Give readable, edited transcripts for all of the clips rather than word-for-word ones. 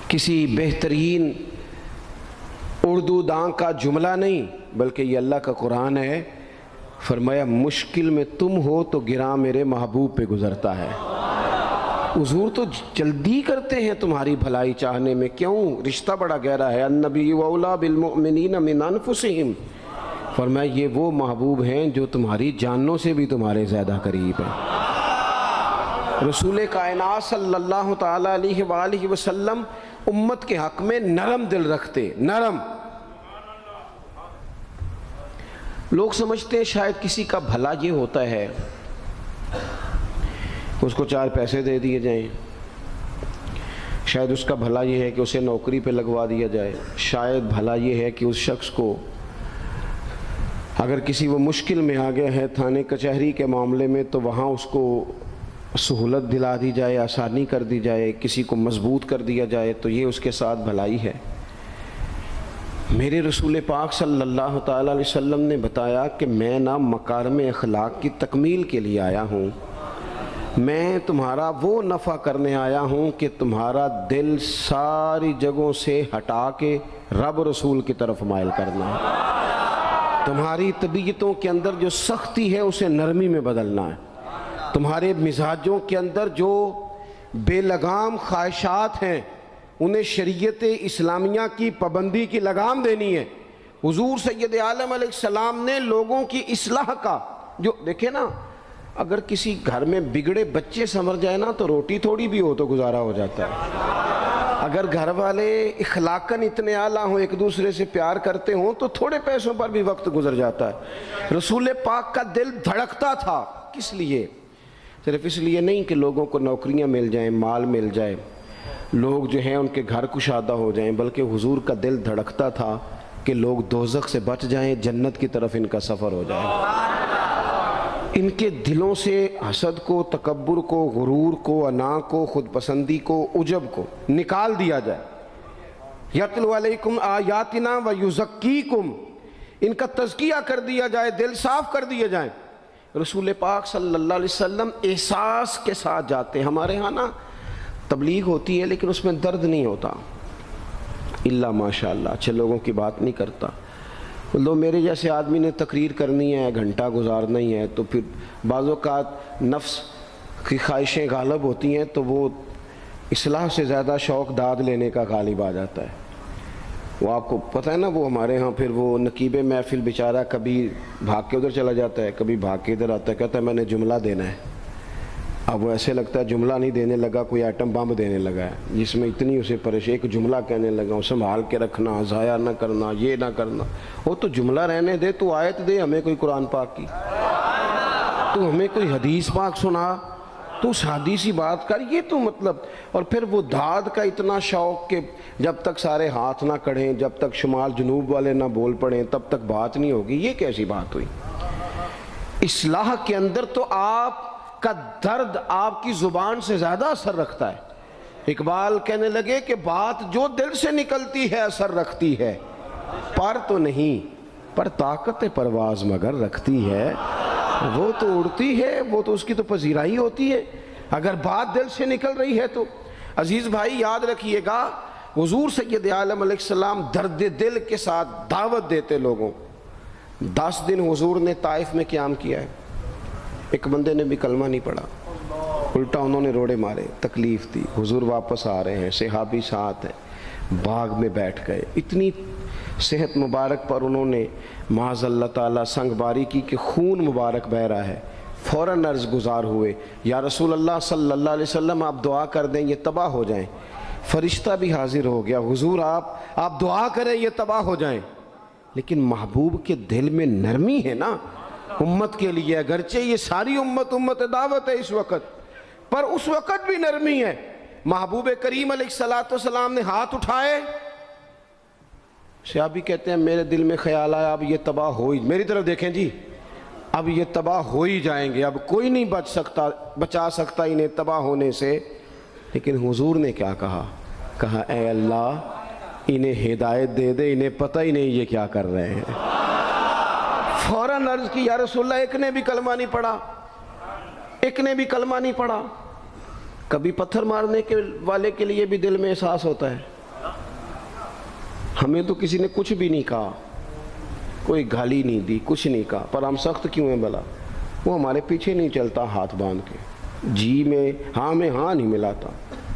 کسی بہترین اردو داں کا جملہ نہیں بلکہ یہ اللہ کا قرآن ہے۔ فرمایا مشکل میں تم ہو تو گراں میرے محبوب پہ گزرتا ہے۔ حضور تو جلدی کرتے ہیں تمہاری بھلائی چاہنے میں، کیوں؟ رشتہ بڑا گہرا ہے۔ النبی اولیٰ بالمؤمنین من انفسہم، فرمایا یہ وہ محبوب ہیں جو تمہاری جانوں سے بھی تمہارے زیادہ قریب ہیں۔ رسول کائنات صلی اللہ تعالیٰ علیہ وآلہ وسلم امت کے حق میں نرم دل رکھتے، نرم۔ لوگ سمجھتے ہیں شاید کسی کا بھلا یہ ہوتا ہے کہ اس کو 4 پیسے دے دیے جائیں، شاید اس کا بھلا یہ ہے کہ اسے نوکری پہ لگوا دیا جائے، شاید بھلا یہ ہے کہ اس شخص کو اگر کسی وہ مشکل میں آ گیا ہے تھانے کچہری کے معاملے میں تو وہاں اس کو سہولت دلا دی جائے، آسانی کر دی جائے، کسی کو مضبوط کر دیا جائے، تو یہ اس کے ساتھ بھلائی ہے۔ میرے رسول پاک صلی اللہ تعالیٰ علیہ وسلم نے بتایا کہ میں نہ مکارم اخلاق کی تکمیل کے لیے آیا ہوں، میں تمہارا وہ نفع کرنے آیا ہوں کہ تمہارا دل ساری جگہوں سے ہٹا کے رب رسول کی طرف مائل کرنا ہے، تمہاری طبیعتوں کے اندر جو سختی ہے اسے نرمی میں بدلنا ہے، تمہارے مزاجوں کے اندر جو بے لگام خواہشات ہیں انہیں شریعت اسلامیہ کی پابندی کی لگام دینی ہے۔ حضور سید عالم علیہ السلام نے لوگوں کی اصلاح کا جو دیکھیں نا، اگر کسی گھر میں بگڑے بچے سنور جائے نا تو روٹی تھوڑی بھی ہو تو گزارا ہو جاتا ہے، اگر گھر والے اخلاقاً اتنے اعلیٰ ہوں، ایک دوسرے سے پیار کرتے ہوں تو تھوڑے پیسوں پر بھی وقت گزر جاتا ہے۔ رسول پاک کا دل دھڑکتا تھا، کس لیے؟ صرف اس لیے نہیں کہ لوگوں کو نوکریاں مل جائیں، مال مل جائے، لوگ جو ہیں ان کے گھر کشادہ ہو جائیں، بلکہ حضور کا دل دھڑکتا تھا کہ لوگ دوزخ سے بچ جائیں، جنت کی طرف ان کا سفر ہو جائے، ان کے دلوں سے حسد کو، تکبر کو، غرور کو، انا کو، خود پسندی کو، عجب کو نکال دیا جائے۔ یتلو علیکم آیاتنا ویزکیکم، ان کا تزکیہ کر دیا جائے، دل صاف کر دیے جائیں۔ رسول پاک صلی اللہ علیہ وسلم احساس کے ساتھ جاتے ہیں۔ ہمارے ہاں نا تبلیغ ہوتی ہے لیکن اس میں درد نہیں ہوتا، الا ماشاء اللہ، اچھے لوگوں کی بات نہیں کرتا۔ لو میرے جیسے آدمی نے تقریر کرنی ہے، گھنٹہ گزارنا ہی ہے، تو پھر بعض اوقات نفس کی خواہشیں غالب ہوتی ہیں تو وہ اصلاح سے زیادہ شوق داد لینے کا غالب آ جاتا ہے۔ وہ آپ کو پتہ ہے نا، وہ ہمارے ہاں پھر وہ نقیب محفل بیچارہ کبھی بھاگ کے ادھر چلا جاتا ہے، کبھی بھاگ کے ادھر آتا ہے، کہتا ہے میں نے جملہ دینا ہے۔ اب وہ ایسے لگتا ہے جملہ نہیں دینے لگا، کوئی ایٹم بم دینے لگا ہے، جس میں اتنی اسے پریشانی، ایک جملہ کہنے لگا ہوں، سنبھال کے رکھنا، ضائع نہ کرنا، یہ نہ کرنا۔ وہ تو جملہ رہنے دے، تو آیت دے ہمیں کوئی قرآن پاک کی، تو ہمیں کوئی حدیث پاک سنا، تو اس حدیثی بات کر، یہ تو مطلب۔ اور پھر وہ داد کا اتنا شوق کہ جب تک سارے ہاتھ نہ کڑھیں، جب تک شمال جنوب والے نہ بول پڑیں تب تک بات نہیں ہوگی۔ یہ کیسی بات ہوئی؟ اصلاح کے اندر تو آپ کا درد آپ کی زبان سے زیادہ اثر رکھتا ہے۔ اقبال کہنے لگے کہ بات جو دل سے نکلتی ہے اثر رکھتی ہے، پر تو نہیں، پر طاقت پرواز مگر رکھتی ہے۔ وہ تو اڑتی ہے، وہ تو اس کی تو پذیرائی ہوتی ہے، اگر بات دل سے نکل رہی ہے تو۔ عزیز بھائی یاد رکھیے گا، حضور سید عالم علیہ السلام درد دل کے ساتھ دعوت دیتے لوگوں۔ 10 دن حضور نے طائف میں قیام کیا ہے، ایک بندے نے بھی کلمہ نہیں پڑھا، الٹا انہوں نے روڑے مارے، تکلیف دی۔ حضور واپس آ رہے ہیں، صحابی ساتھ ہیں، باغ میں بیٹھ گئے، اتنی صحت مبارک پر انہوں نے معاذ اللہ تعالیٰ سنگ باری کی کہ خون مبارک بہہ رہا ہے۔ فوراً عرض گزار ہوئے، یا رسول اللہ صلی اللہ علیہ وسلم آپ دعا کر دیں یہ تباہ ہو جائیں۔ فرشتہ بھی حاضر ہو گیا، حضور آپ دعا کریں یہ تباہ ہو جائیں۔ لیکن محبوب کے دل میں نرمی ہے نا امت کے لیے، اگرچہ یہ ساری امت دعوت ہے اس وقت، پر اس وقت بھی نرمی ہے۔ محبوب کریم علیہ السلام نے ہاتھ اٹھائے، صحابی کہتے ہیں میرے دل میں خیال آیا اب یہ تباہ ہو ہی، میری طرف دیکھیں جی، اب یہ تباہ ہو ہی جائیں گے، اب کوئی نہیں بچا سکتا انہیں تباہ ہونے سے۔ لیکن حضور نے کیا کہا اے اللہ انہیں ہدایت دے دے، انہیں پتہ ہی نہیں یہ کیا کر رہے ہیں۔ فوراً عرض کی یا رسول اللہ ایک نے بھی کلمہ نہیں پڑھا، ایک نے بھی کلمہ نہیں پڑھا۔ کبھی پتھر مارنے والے کے لیے بھی دل میں احساس ہوتا ہے، ہمیں تو کسی نے کچھ بھی نہیں کہا، کوئی گالی نہیں دی، کچھ نہیں کہا، پر ہم سخت کیوں ہیں بھلا؟ وہ ہمارے پیچھے نہیں چلتا ہاتھ باندھ کے، جی میں ہاں نہیں ملاتا،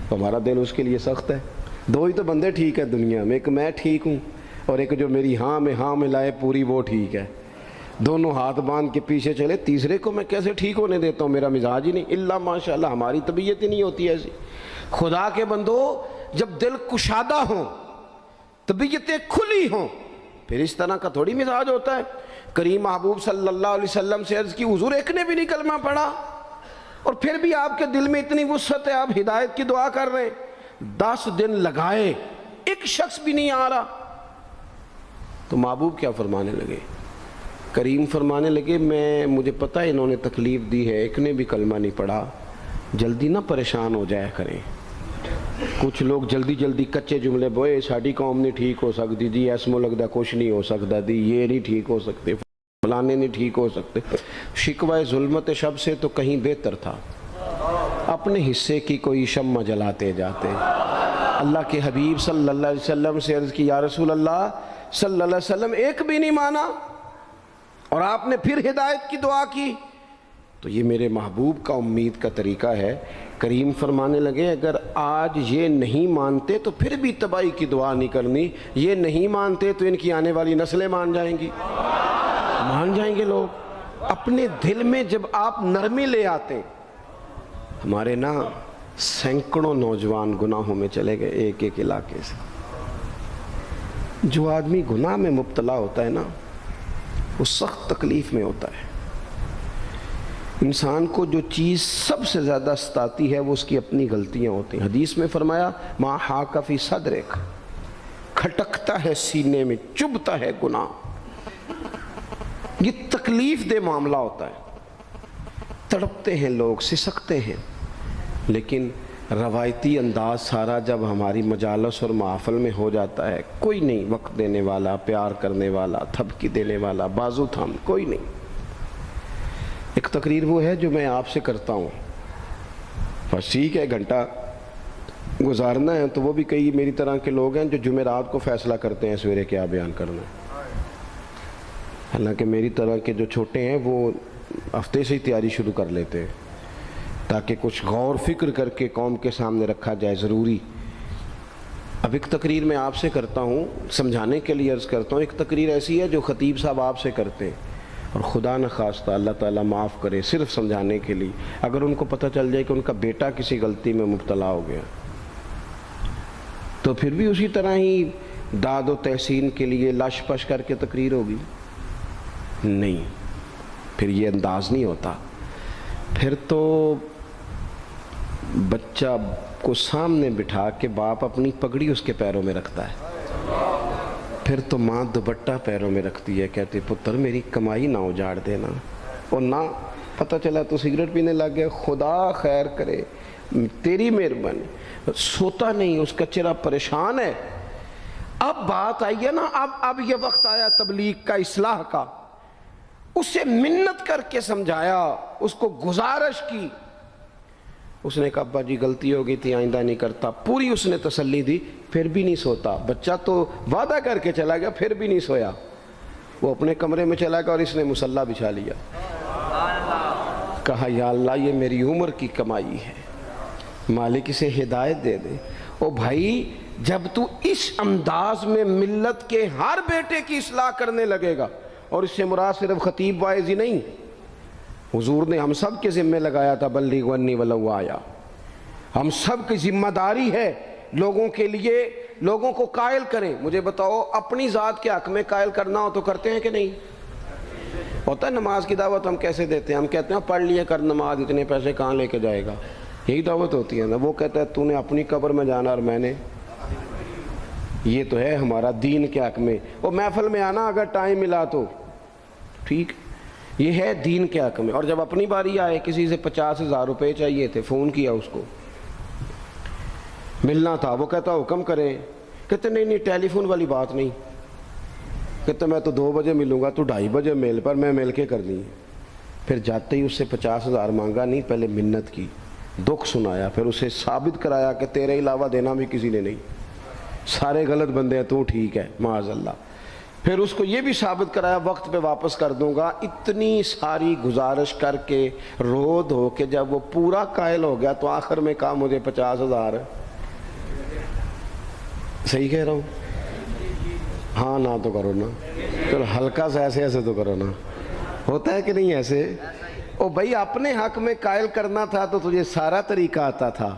تو ہمارا دل اس کے لیے سخت ہے۔ دو ہی تو بندے ٹھیک ہے دنیا میں، ایک میں ٹھیک ہوں اور ایک جو میری ہاں میں ہاں ملائے پوری، وہ ٹھیک ہے۔ دونوں ہاتھ باندھ کے پیچھے چلے، تیسرے کو میں کیسے ٹھیک ہونے دیتا ہوں؟ میرا مزاج ہی نہیں، اللہ ماشاء اللہ ہماری طبیعت ہی نہیں ہوتی ایسی۔ خدا کے بندو، جب دل کشادہ ہوں، طبیعتیں کھلی ہوں، پھر اس طرح کا تھوڑی مزاج ہوتا ہے۔ کریم محبوب صلی اللہ علیہ وسلم سے عرض کی، حضور ایک نے بھی نہیں کلمہ پڑھا اور پھر بھی آپ کے دل میں اتنی وسعت ہے، آپ ہدایت کی دعا کر رہے ہیں، 10 دن لگائے ایک شخص بھی نہیں آ رہا۔ تو محبوب کیا فرمانے لگے؟ کریم فرمانے لگے، مجھے پتہ ہے انہوں نے تکلیف دی ہے، ایک نے بھی کلمہ نہیں پڑھا، جلدی نہ پریشان ہو جایا کریں۔ کچھ لوگ جلدی کچے جملے بوئے، ساڑی قوم نہیں ٹھیک ہو سکتی دی، ایسمو لگتا کچھ نہیں ہو سکتا دی، یہ نہیں ٹھیک ہو سکتے، فلانے نہیں ٹھیک ہو سکتے۔ شکوہ ظلمت شب سے تو کہیں بہتر تھا، اپنے حصے کی کوئی شمع جلاتے جاتے۔ اللہ کے حبیب صلی اللہ علیہ وسلم سے عرض کی، یا رسول اللہ صلی اللہ علیہ وسلم ایک بھی نہیں مانا اور آپ نے پھر ہدایت کی دعا کی۔ تو یہ میرے محبوب کا امید کا طریقہ ہے۔ کریم فرمانے لگے، اگر آج یہ نہیں مانتے تو پھر بھی تباہی کی دعا نہیں کرنی، یہ نہیں مانتے تو ان کی آنے والی نسلیں مان جائیں گی، مان جائیں گے لوگ۔ اپنے دل میں جب آپ نرمی لے آتے، ہمارے نا سینکڑوں نوجوان گناہوں میں چلے گئے ایک ایک علاقے سے۔ جو آدمی گناہ میں مبتلا ہوتا ہے نا، وہ سخت تکلیف میں ہوتا ہے۔ انسان کو جو چیز سب سے زیادہ ستاتی ہے وہ اس کی اپنی غلطیاں ہوتی ہیں۔ حدیث میں فرمایا، ما حاک فی صدرک، کھٹکتا ہے سینے میں، چبھتا ہے گناہ۔ یہ تکلیف دہ معاملہ ہوتا ہے، تڑپتے ہیں لوگ، سسکتے ہیں، لیکن روایتی انداز سارا جب ہماری مجالس اور محافل میں ہو جاتا ہے، کوئی نہیں وقت دینے والا، پیار کرنے والا، تھپکی دینے والا، بازو تھام، کوئی نہیں۔ ایک تقریر وہ ہے جو میں آپ سے کرتا ہوں، بس ٹھیک ہے گھنٹہ گزارنا ہے، تو وہ بھی کئی میری طرح کے لوگ ہیں جو جمعرات کو فیصلہ کرتے ہیں سویرے کیا بیان کرنا ہے۔ حالانکہ میری طرح کے جو چھوٹے ہیں وہ ہفتے سے ہی تیاری شروع کر لیتے ہیں تاکہ کچھ غور فکر کر کے قوم کے سامنے رکھا جائے، ضروری۔ اب ایک تقریر میں آپ سے کرتا ہوں، سمجھانے کے لیے عرض کرتا ہوں۔ ایک تقریر ایسی ہے جو خطیب صاحب آپ سے کرتے ہیں، اور خدا نہ خواستہ اللہ تعالیٰ معاف کرے، صرف سمجھانے کے لیے، اگر ان کو پتہ چل جائے کہ ان کا بیٹا کسی غلطی میں مبتلا ہو گیا تو پھر بھی اسی طرح ہی داد و تحسین کے لیے لش پش کر کے تقریر ہوگی؟ نہیں، پھر یہ انداز نہیں ہوتا۔ پھر تو بچہ کو سامنے بٹھا کے باپ اپنی پگڑی اس کے پیروں میں رکھتا ہے، پھر تو ماں دوپٹہ پیروں میں رکھتی ہے، کہتی پتر میری کمائی نہ اجاڑ دینا، اور نہ پتہ چلا تو سگریٹ پینے لگ گیا، خدا خیر کرے، تیری مہربانی۔ سوتا نہیں، اس کا چہرہ پریشان ہے۔ اب بات آئی ہے نا، اب یہ وقت آیا تبلیغ کا، اصلاح کا۔ اسے منت کر کے سمجھایا، اس کو گزارش کی، اس نے کہا ابا جی غلطی ہو گئی تھی، آئندہ نہیں کرتا، پوری اس نے تسلی دی، پھر بھی نہیں سوتا۔ بچہ تو وعدہ کر کے چلا گیا، پھر بھی نہیں سویا، وہ اپنے کمرے میں چلا گیا اور اس نے مصلی بچھا لیا۔ کہا یا اللہ یہ میری عمر کی کمائی ہے، مالک اسے ہدایت دے دے۔ او بھائی جب تو اس انداز میں ملت کے ہر بیٹے کی اصلاح کرنے لگے گا، اور اس سے مراد صرف خطیب واعظ ہی نہیں، حضور نے ہم سب کے ذمہ لگایا تھا، بلغ عنی ولو آیا، ہم سب کی ذمہ داری ہے لوگوں کے لیے، لوگوں کو قائل کریں۔ مجھے بتاؤ اپنی ذات کے حق میں قائل کرنا ہو تو کرتے ہیں کہ نہیں؟ ہوتا ہے نماز کی دعوت ہم کیسے دیتے ہیں؟ ہم کہتے ہیں پڑھ لیے کر نماز، اتنے پیسے کہاں لے کے جائے گا، یہی دعوت ہوتی ہے نا۔ وہ کہتا ہے تو نے اپنی قبر میں جانا اور میں نے، یہ تو ہے ہمارا دین کے حق میں۔ وہ محفل میں آنا اگر ٹائم ملا تو ٹھیک، یہ ہے دین کے حق میں۔ اور جب اپنی باری آئے، کسی سے 50,000 روپے چاہیے تھے، فون کیا اس کو، ملنا تھا، وہ کہتا حکم کریں، کہتے نہیں ٹیلی فون والی بات نہیں، کہتے میں تو 2 بجے ملوں گا، تو 2:30 بجے میل پر، میں مل کے کر دی۔ پھر جاتے ہی اس سے 50,000 مانگا نہیں، پہلے منت کی، دکھ سنایا، پھر اسے ثابت کرایا کہ تیرے علاوہ دینا بھی کسی نے نہیں۔ سارے غلط بندے ہیں، تو ٹھیک ہے معاذ اللہ۔ پھر اس کو یہ بھی ثابت کرایا وقت پہ واپس کر دوں گا۔ اتنی ساری گزارش کر کے رو دھو کے جب وہ پورا قائل ہو گیا تو آخر میں کہا مجھے 50,000۔ صحیح کہہ رہا ہوں؟ ہاں نہ تو کرو نا، چلو ہلکا سا ایسے ایسے تو کرو نا، ہوتا ہے کہ نہیں ایسے؟ او بھائی اپنے حق میں قائل کرنا تھا تو تجھے سارا طریقہ آتا تھا،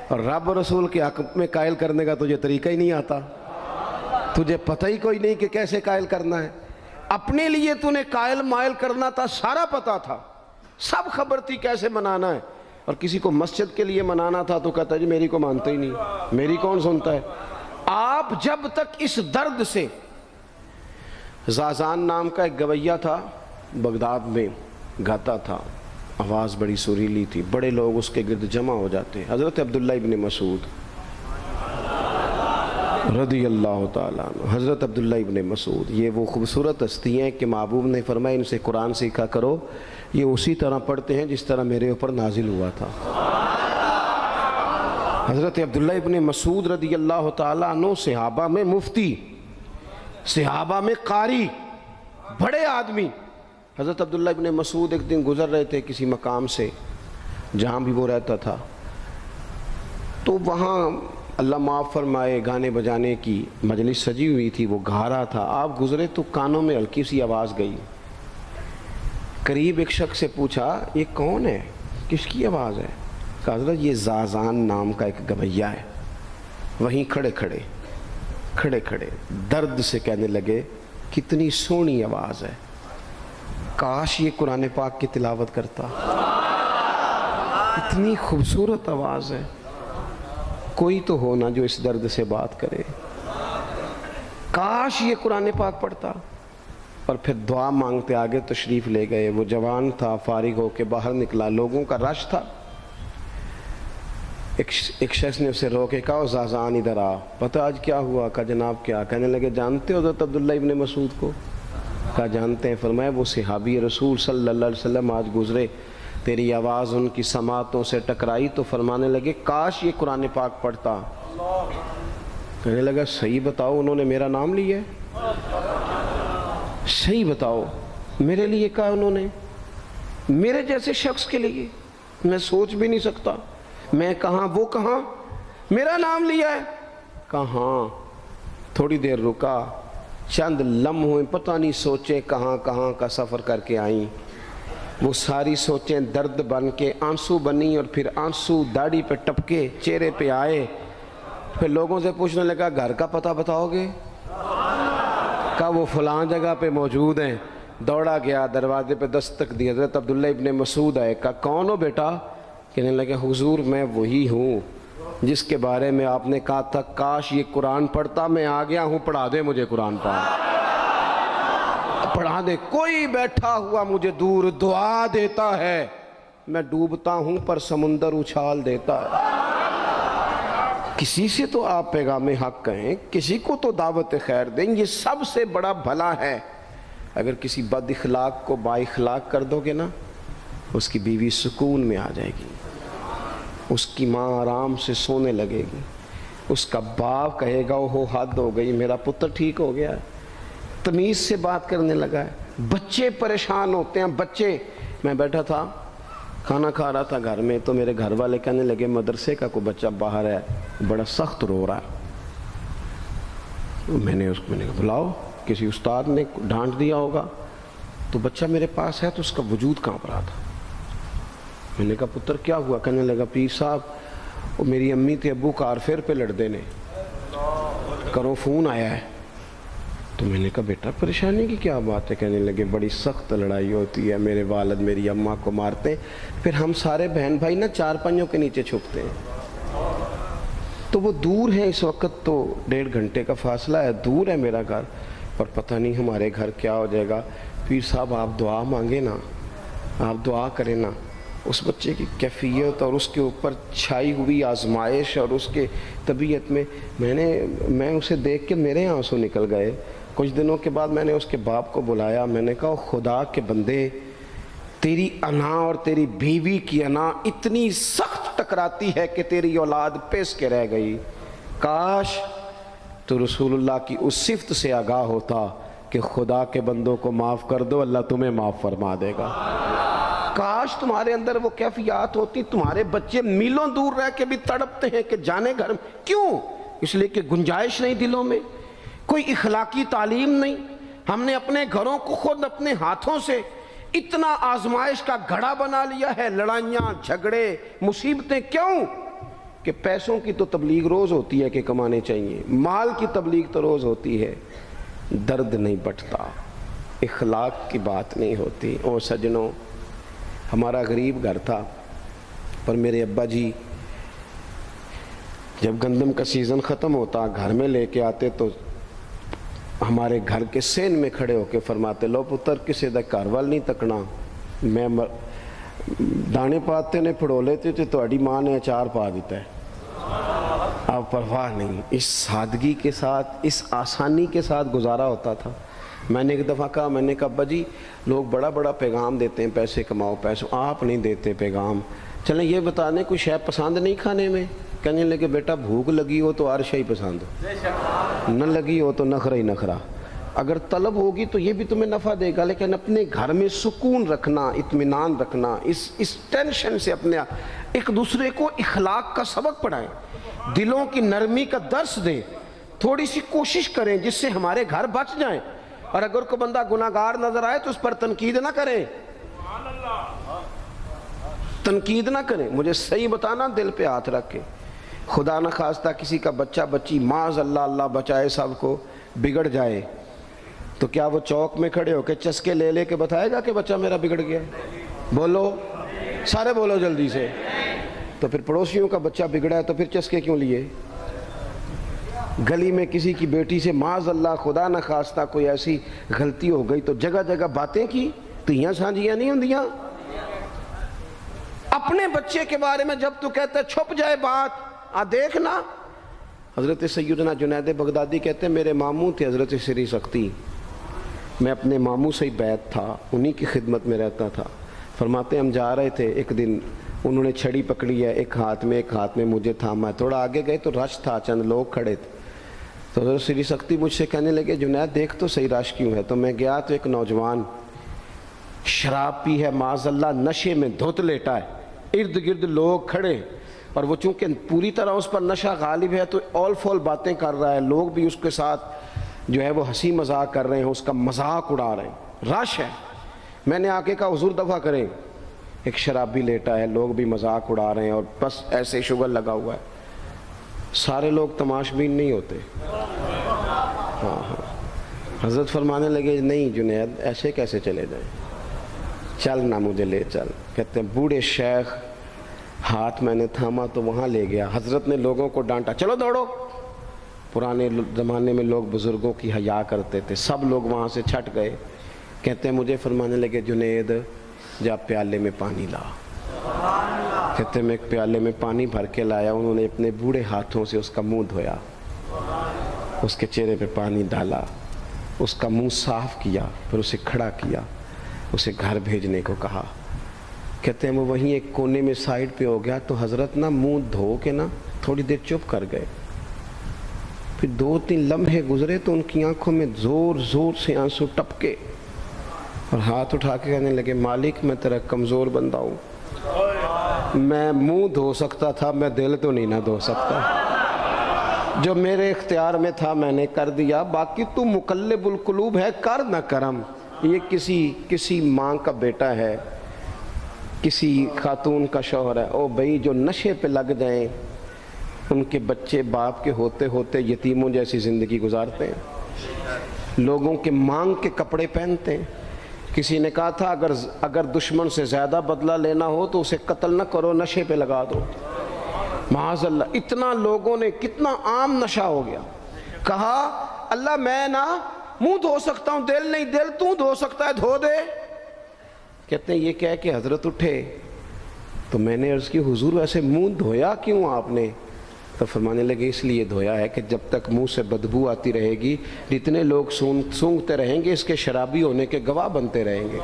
اور رب رسول کے حق میں قائل کرنے کا تجھے طریقہ ہی نہیں آتا، تجھے پتہ ہی کوئی نہیں کہ کیسے قائل کرنا ہے۔ اپنے لیے تو نے قائل مائل کرنا تھا، سارا پتہ تھا، سب خبر تھی کیسے منانا ہے، اور کسی کو مسجد کے لیے منانا تھا تو کہتا جی میری کو مانتے ہی نہیں، میری کون سنتا ہے۔ آپ جب تک اس درد سے، زازان نام کا ایک گویہ تھا بغداد میں، گاتا تھا، آواز بڑی سریلی تھی، بڑے لوگ اس کے گرد جمع ہو جاتے، حضرت عبداللہ ابن مسعود رضی اللہ تعالیٰ عنہ، حضرت عبداللہ ابن مسعود، یہ وہ خوبصورت ہستی ہیں کہ محبوب نے فرمایا ان سے قرآن سیکھا کرو، یہ اسی طرح پڑھتے ہیں جس طرح میرے اوپر نازل ہوا تھا۔ حضرت عبداللہ ابن مسعود رضی اللہ تعالیٰ عنہ صحابہ میں مفتی، صحابہ میں قاری، بڑے آدمی۔ حضرت عبداللہ ابن مسعود ایک دن گزر رہے تھے کسی مقام سے جہاں بھی وہ رہتا تھا، تو وہاں اللہ معاف فرمائے گانے بجانے کی مجلس سجی ہوئی تھی، وہ گا رہا تھا، آپ گزرے تو کانوں میں ہلکی سی آواز گئی، قریب ایک شخص سے پوچھا یہ کون ہے، کس کی آواز ہے؟ کہا حضرت یہ زازان نام کا ایک گویہ ہے۔ وہیں کھڑے کھڑے درد سے کہنے لگے کتنی سونی آواز ہے، کاش یہ قرآن پاک کی تلاوت کرتا، اتنی خوبصورت آواز ہے، کوئی تو ہو نا جو اس درد سے بات کرے، کاش یہ قرآن پاک پڑھتا۔ اور پھر دعا مانگتے آگے تشریف لے گئے۔ وہ جوان تھا، فارغ ہو کے باہر نکلا، لوگوں کا رش تھا، ایک شخص نے اسے روکے، کہا زازان ادھر آ، پتہ آج کیا ہوا؟ کہا جناب کیا؟ کہنے لگے جانتے ہو حضرت عبداللہ ابن مسعود کو؟ کہا جانتے ہیں۔ فرمایا وہ صحابی رسول صلی اللہ علیہ وسلم آج گزرے، تیری آواز ان کی سماعتوں سے ٹکرائی تو فرمانے لگے کاش یہ قرآن پاک پڑھتا۔ کہنے لگا صحیح بتاؤ انہوں نے میرا نام لیا ہے؟ صحیح بتاؤ میرے لیے کہا انہوں نے؟ میرے جیسے شخص کے لیے میں سوچ بھی نہیں سکتا، میں کہاں وہ کہاں، میرا نام لیا ہے؟ کہاں؟ تھوڑی دیر رکا، چند لمحوں پتہ نہیں سوچے کہاں کہاں کا سفر کر کے آئیں، وہ ساری سوچیں درد بن کے آنسو بنی، اور پھر آنسو داڑھی پہ ٹپکے چہرے پہ آئے۔ پھر لوگوں سے پوچھنے لگا گھر کا پتہ بتاؤ گے؟ کہا وہ فلاں جگہ پہ موجود ہیں۔ دوڑا گیا، دروازے پہ دستک دی، حضرت عبداللہ ابن مسعود آئے، کہا کون ہو بیٹا؟ کہنے لگے حضور میں وہی ہوں جس کے بارے میں آپ نے کہا تھا کاش یہ قرآن پڑھتا، میں آ گیا ہوں، پڑھا دے مجھے قرآن پاک، پڑھا دے۔ کوئی بیٹھا ہوا مجھے دور دعا دیتا ہے، میں ڈوبتا ہوں پر سمندر اچھال دیتا ہے۔ کسی سے تو آپ پیغام حق کہیں، کسی کو تو دعوت خیر دیں، یہ سب سے بڑا بھلا ہے۔ اگر کسی بد اخلاق کو با اخلاق کر دو گے نا، اس کی بیوی سکون میں آ جائے گی، اس کی ماں آرام سے سونے لگے گی، اس کا باپ کہے گا وہ حد ہو گئی، میرا پتر ٹھیک ہو گیا ہے، تمیز سے بات کرنے لگا ہے۔ بچے پریشان ہوتے ہیں، بچے، میں بیٹھا تھا کھانا کھا رہا تھا گھر میں، تو میرے گھر والے کہنے لگے مدرسے کا کوئی بچہ باہر ہے، بڑا سخت رو رہا ہے۔ میں نے کہا بلاؤ، کسی استاد نے ڈانٹ دیا ہوگا، تو بچہ میرے پاس ہے تو اس کا وجود کانپ رہا تھا۔ میں نے کہا پتر کیا ہوا؟ کہنے لگا پیر صاحب وہ میری امی تھے ابو کارفیر پہ لڑ دینے، کرو فون آیا ہے۔ تو میں نے کہا بیٹا پریشانی کی کیا بات ہے؟ کہنے لگے بڑی سخت لڑائی ہوتی ہے، میرے والد میری اماں کو مارتے، پھر ہم سارے بہن بھائی نا چارپائیوں کے نیچے چھپتے ہیں، تو وہ دور ہے، اس وقت تو 1.5 گھنٹے کا فاصلہ ہے، دور ہے میرا گھر، اور پتہ نہیں ہمارے گھر کیا ہو جائے گا۔ پیر صاحب آپ دعا مانگے نا، آپ دعا کریں نا، اس بچے کی کیفیت اور اس کے اوپر چھائی ہوئی آزمائش اور اس کے طبیعت میں اسے دیکھ کے میرے آنسو نکل گئے۔ کچھ دنوں کے بعد میں نے اس کے باپ کو بلایا، میں نے کہا خدا کے بندے، تیری انا اور تیری بیوی کی انا اتنی سخت ٹکراتی ہے کہ تیری اولاد پیس کے رہ گئی، کاش تو رسول اللہ کی اس صفت سے آگاہ ہوتا کہ خدا کے بندوں کو معاف کر دو، اللہ تمہیں معاف فرما دے گا۔ کاش تمہارے اندر وہ کیفیات ہوتی، تمہارے بچے میلوں دور رہ کے بھی تڑپتے ہیں کہ جانے گھر میں، کیوں؟ اس لیے کہ گنجائش نہیں دلوں میں، کوئی اخلاقی تعلیم نہیں۔ ہم نے اپنے گھروں کو خود اپنے ہاتھوں سے اتنا آزمائش کا گھڑا بنا لیا ہے، لڑائیاں، جھگڑے، مصیبتیں، کیوں؟ کہ پیسوں کی تو تبلیغ روز ہوتی ہے کہ کمانے چاہیے، مال کی تبلیغ تو روز ہوتی ہے، درد نہیں بٹتا، اخلاق کی بات نہیں ہوتی۔ او سجنوں، ہمارا غریب گھر تھا، پر میرے ابا جی جب گندم کا سیزن ختم ہوتا گھر میں لے کے آتے تو ہمارے گھر کے سین میں کھڑے ہو کے فرماتے، لو پتر کسی دا گھر وال نہیں تکنا، میں دانے پاتے نے پھڑو لیتے تو تہاڈی ماں نے اچار پا دیتا ہے، آپ پرواہ نہیں۔ اس سادگی کے ساتھ، اس آسانی کے ساتھ گزارا ہوتا تھا۔ میں نے ایک دفعہ کہا، میں نے کہا ابا جی لوگ بڑا بڑا پیغام دیتے ہیں، پیسے کماؤ پیسوں، آپ نہیں دیتے پیغام، چلیں یہ بتا دیں کوئی شے پسند نہیں کھانے میں؟ کہنے لگے بیٹا بھوک لگی ہو تو ہر شے پسند ہو، نہ لگی ہو تو نخرا ہی نخرا، اگر طلب ہوگی تو یہ بھی تمہیں نفع دے گا، لیکن اپنے گھر میں سکون رکھنا، اطمینان رکھنا، اس ٹینشن سے اپنے ایک دوسرے کو اخلاق کا سبق پڑھائیں، دلوں کی نرمی کا درس دیں، تھوڑی سی کوشش کریں جس سے ہمارے گھر بچ جائیں، اور اگر کوئی بندہ گناہگار نظر آئے تو اس پر تنقید نہ کریں، تنقید نہ کریں، مجھے صحیح بتانا، دل پہ ہاتھ رکھ کے۔ خدا نہ خواستہ کسی کا بچہ بچی معاذ اللہ، اللہ بچائے سب کو، بگڑ جائے تو کیا وہ چوک میں کھڑے ہو کے چسکے لے لے کے بتائے گا کہ بچہ میرا بگڑ گیا؟ بولو سارے، بولو جلدی سے۔ تو پھر پڑوسیوں کا بچہ بگڑا ہے تو پھر چسکے کیوں لیے؟ گلی میں کسی کی بیٹی سے معاذ اللہ خدا نہ خواستہ کوئی ایسی غلطی ہو گئی تو جگہ جگہ باتیں کی، تیاں سانجیاں نہیں ہوندیاں؟ اپنے بچے کے بارے میں جب تو کہتا ہے چھپ جائے بات، دیکھنا۔ حضرت سیدنا جنید بغدادی کہتے ہیں میرے ماموں تھے حضرت سری سختی، میں اپنے ماموں سے ہی بیعت تھا، انہی کی خدمت میں رہتا تھا۔ فرماتے ہیں ہم جا رہے تھے، ایک دن انہوں نے چھڑی پکڑی ہے، ایک ہاتھ میں مجھے تھاما، تھوڑا آگے گئے تو رش تھا، چند لوگ کھڑے تھے، تو حضرت سری سختی مجھ سے کہنے لگے جنید دیکھ تو صحیح رش کیوں ہے؟ تو میں گیا تو ایک نوجوان شراب پی ہے، معاذ اللہ نشے میں دھت لیٹا ہے، ارد گرد لوگ کھڑے، اور وہ چونکہ پوری طرح اس پر نشہ غالب ہے تو اول فول باتیں کر رہا ہے، لوگ بھی اس کے ساتھ جو ہے وہ ہنسی مذاق کر رہے ہیں، اس کا مذاق اڑا رہے ہیں، رش ہے۔ میں نے آ کے کہا حضور دفع کریں، ایک شرابی لیٹا ہے، لوگ بھی مذاق اڑا رہے ہیں اور بس ایسے شغل لگا ہوا ہے۔ سارے لوگ تماش بین نہیں ہوتے، ہاں۔ حضرت فرمانے لگے نہیں جنید ایسے کیسے چلے جائیں، چل نہ مجھے لے چل۔ کہتے ہیں بوڑھے شیخ، ہاتھ میں نے تھاما تو وہاں لے گیا، حضرت نے لوگوں کو ڈانٹا چلو دوڑو۔ پرانے زمانے میں لوگ بزرگوں کی حیا کرتے تھے، سب لوگ وہاں سے چھٹ گئے۔ کہتے ہیں مجھے فرمانے لگے جنید جا پیالے میں پانی لا۔ کہتے ہیں میں ایک پیالے میں پانی بھر کے لایا، انہوں نے اپنے بوڑھے ہاتھوں سے اس کا منہ دھویا، اس کے چہرے پہ پانی ڈالا، اس کا منہ صاف کیا، پھر اسے کھڑا کیا، اسے گھر بھیجنے کو کہا۔ کہتے ہیں وہ وہیں ایک کونے میں سائیڈ پہ ہو گیا تو حضرت نا منہ دھو کے نا تھوڑی دیر چپ کر گئے، پھر 2-3 لمحے گزرے تو ان کی آنکھوں میں زور زور سے آنسو ٹپکے اور ہاتھ اٹھا کے کہنے لگے مالک میں تیرا کمزور بندہ ہوں، میں منہ دھو سکتا تھا، میں دل تو نہیں نہ دھو سکتا، جو میرے اختیار میں تھا میں نے کر دیا، باقی تو مقلب القلوب ہے، کر نہ کرم۔ یہ کسی ماں کا بیٹا ہے، کسی خاتون کا شوہر ہے، او بھائی جو نشے پہ لگ جائیں ان کے بچے باپ کے ہوتے ہوتے یتیموں جیسی زندگی گزارتے ہیں، لوگوں کے مانگ کے کپڑے پہنتے ہیں۔ کسی نے کہا تھا اگر دشمن سے زیادہ بدلہ لینا ہو تو اسے قتل نہ کرو، نشے پہ لگا دو۔ معاذ اللہ، اتنا لوگوں نے، کتنا عام نشہ ہو گیا۔ کہا اللہ میں نا منہ دھو سکتا ہوں، دل نہیں، دل تو دھو سکتا ہے، دھو دے۔ کہتے ہیں یہ کہہ کہ حضرت اٹھے تو میں نے عرض کی حضور ویسے منہ دھویا کیوں آپ نے؟ تو فرمانے لگے اس لیے دھویا ہے کہ جب تک منہ سے بدبو آتی رہے گی جتنے لوگ سونگتے رہیں گے اس کے شرابی ہونے کے گواہ بنتے رہیں گے۔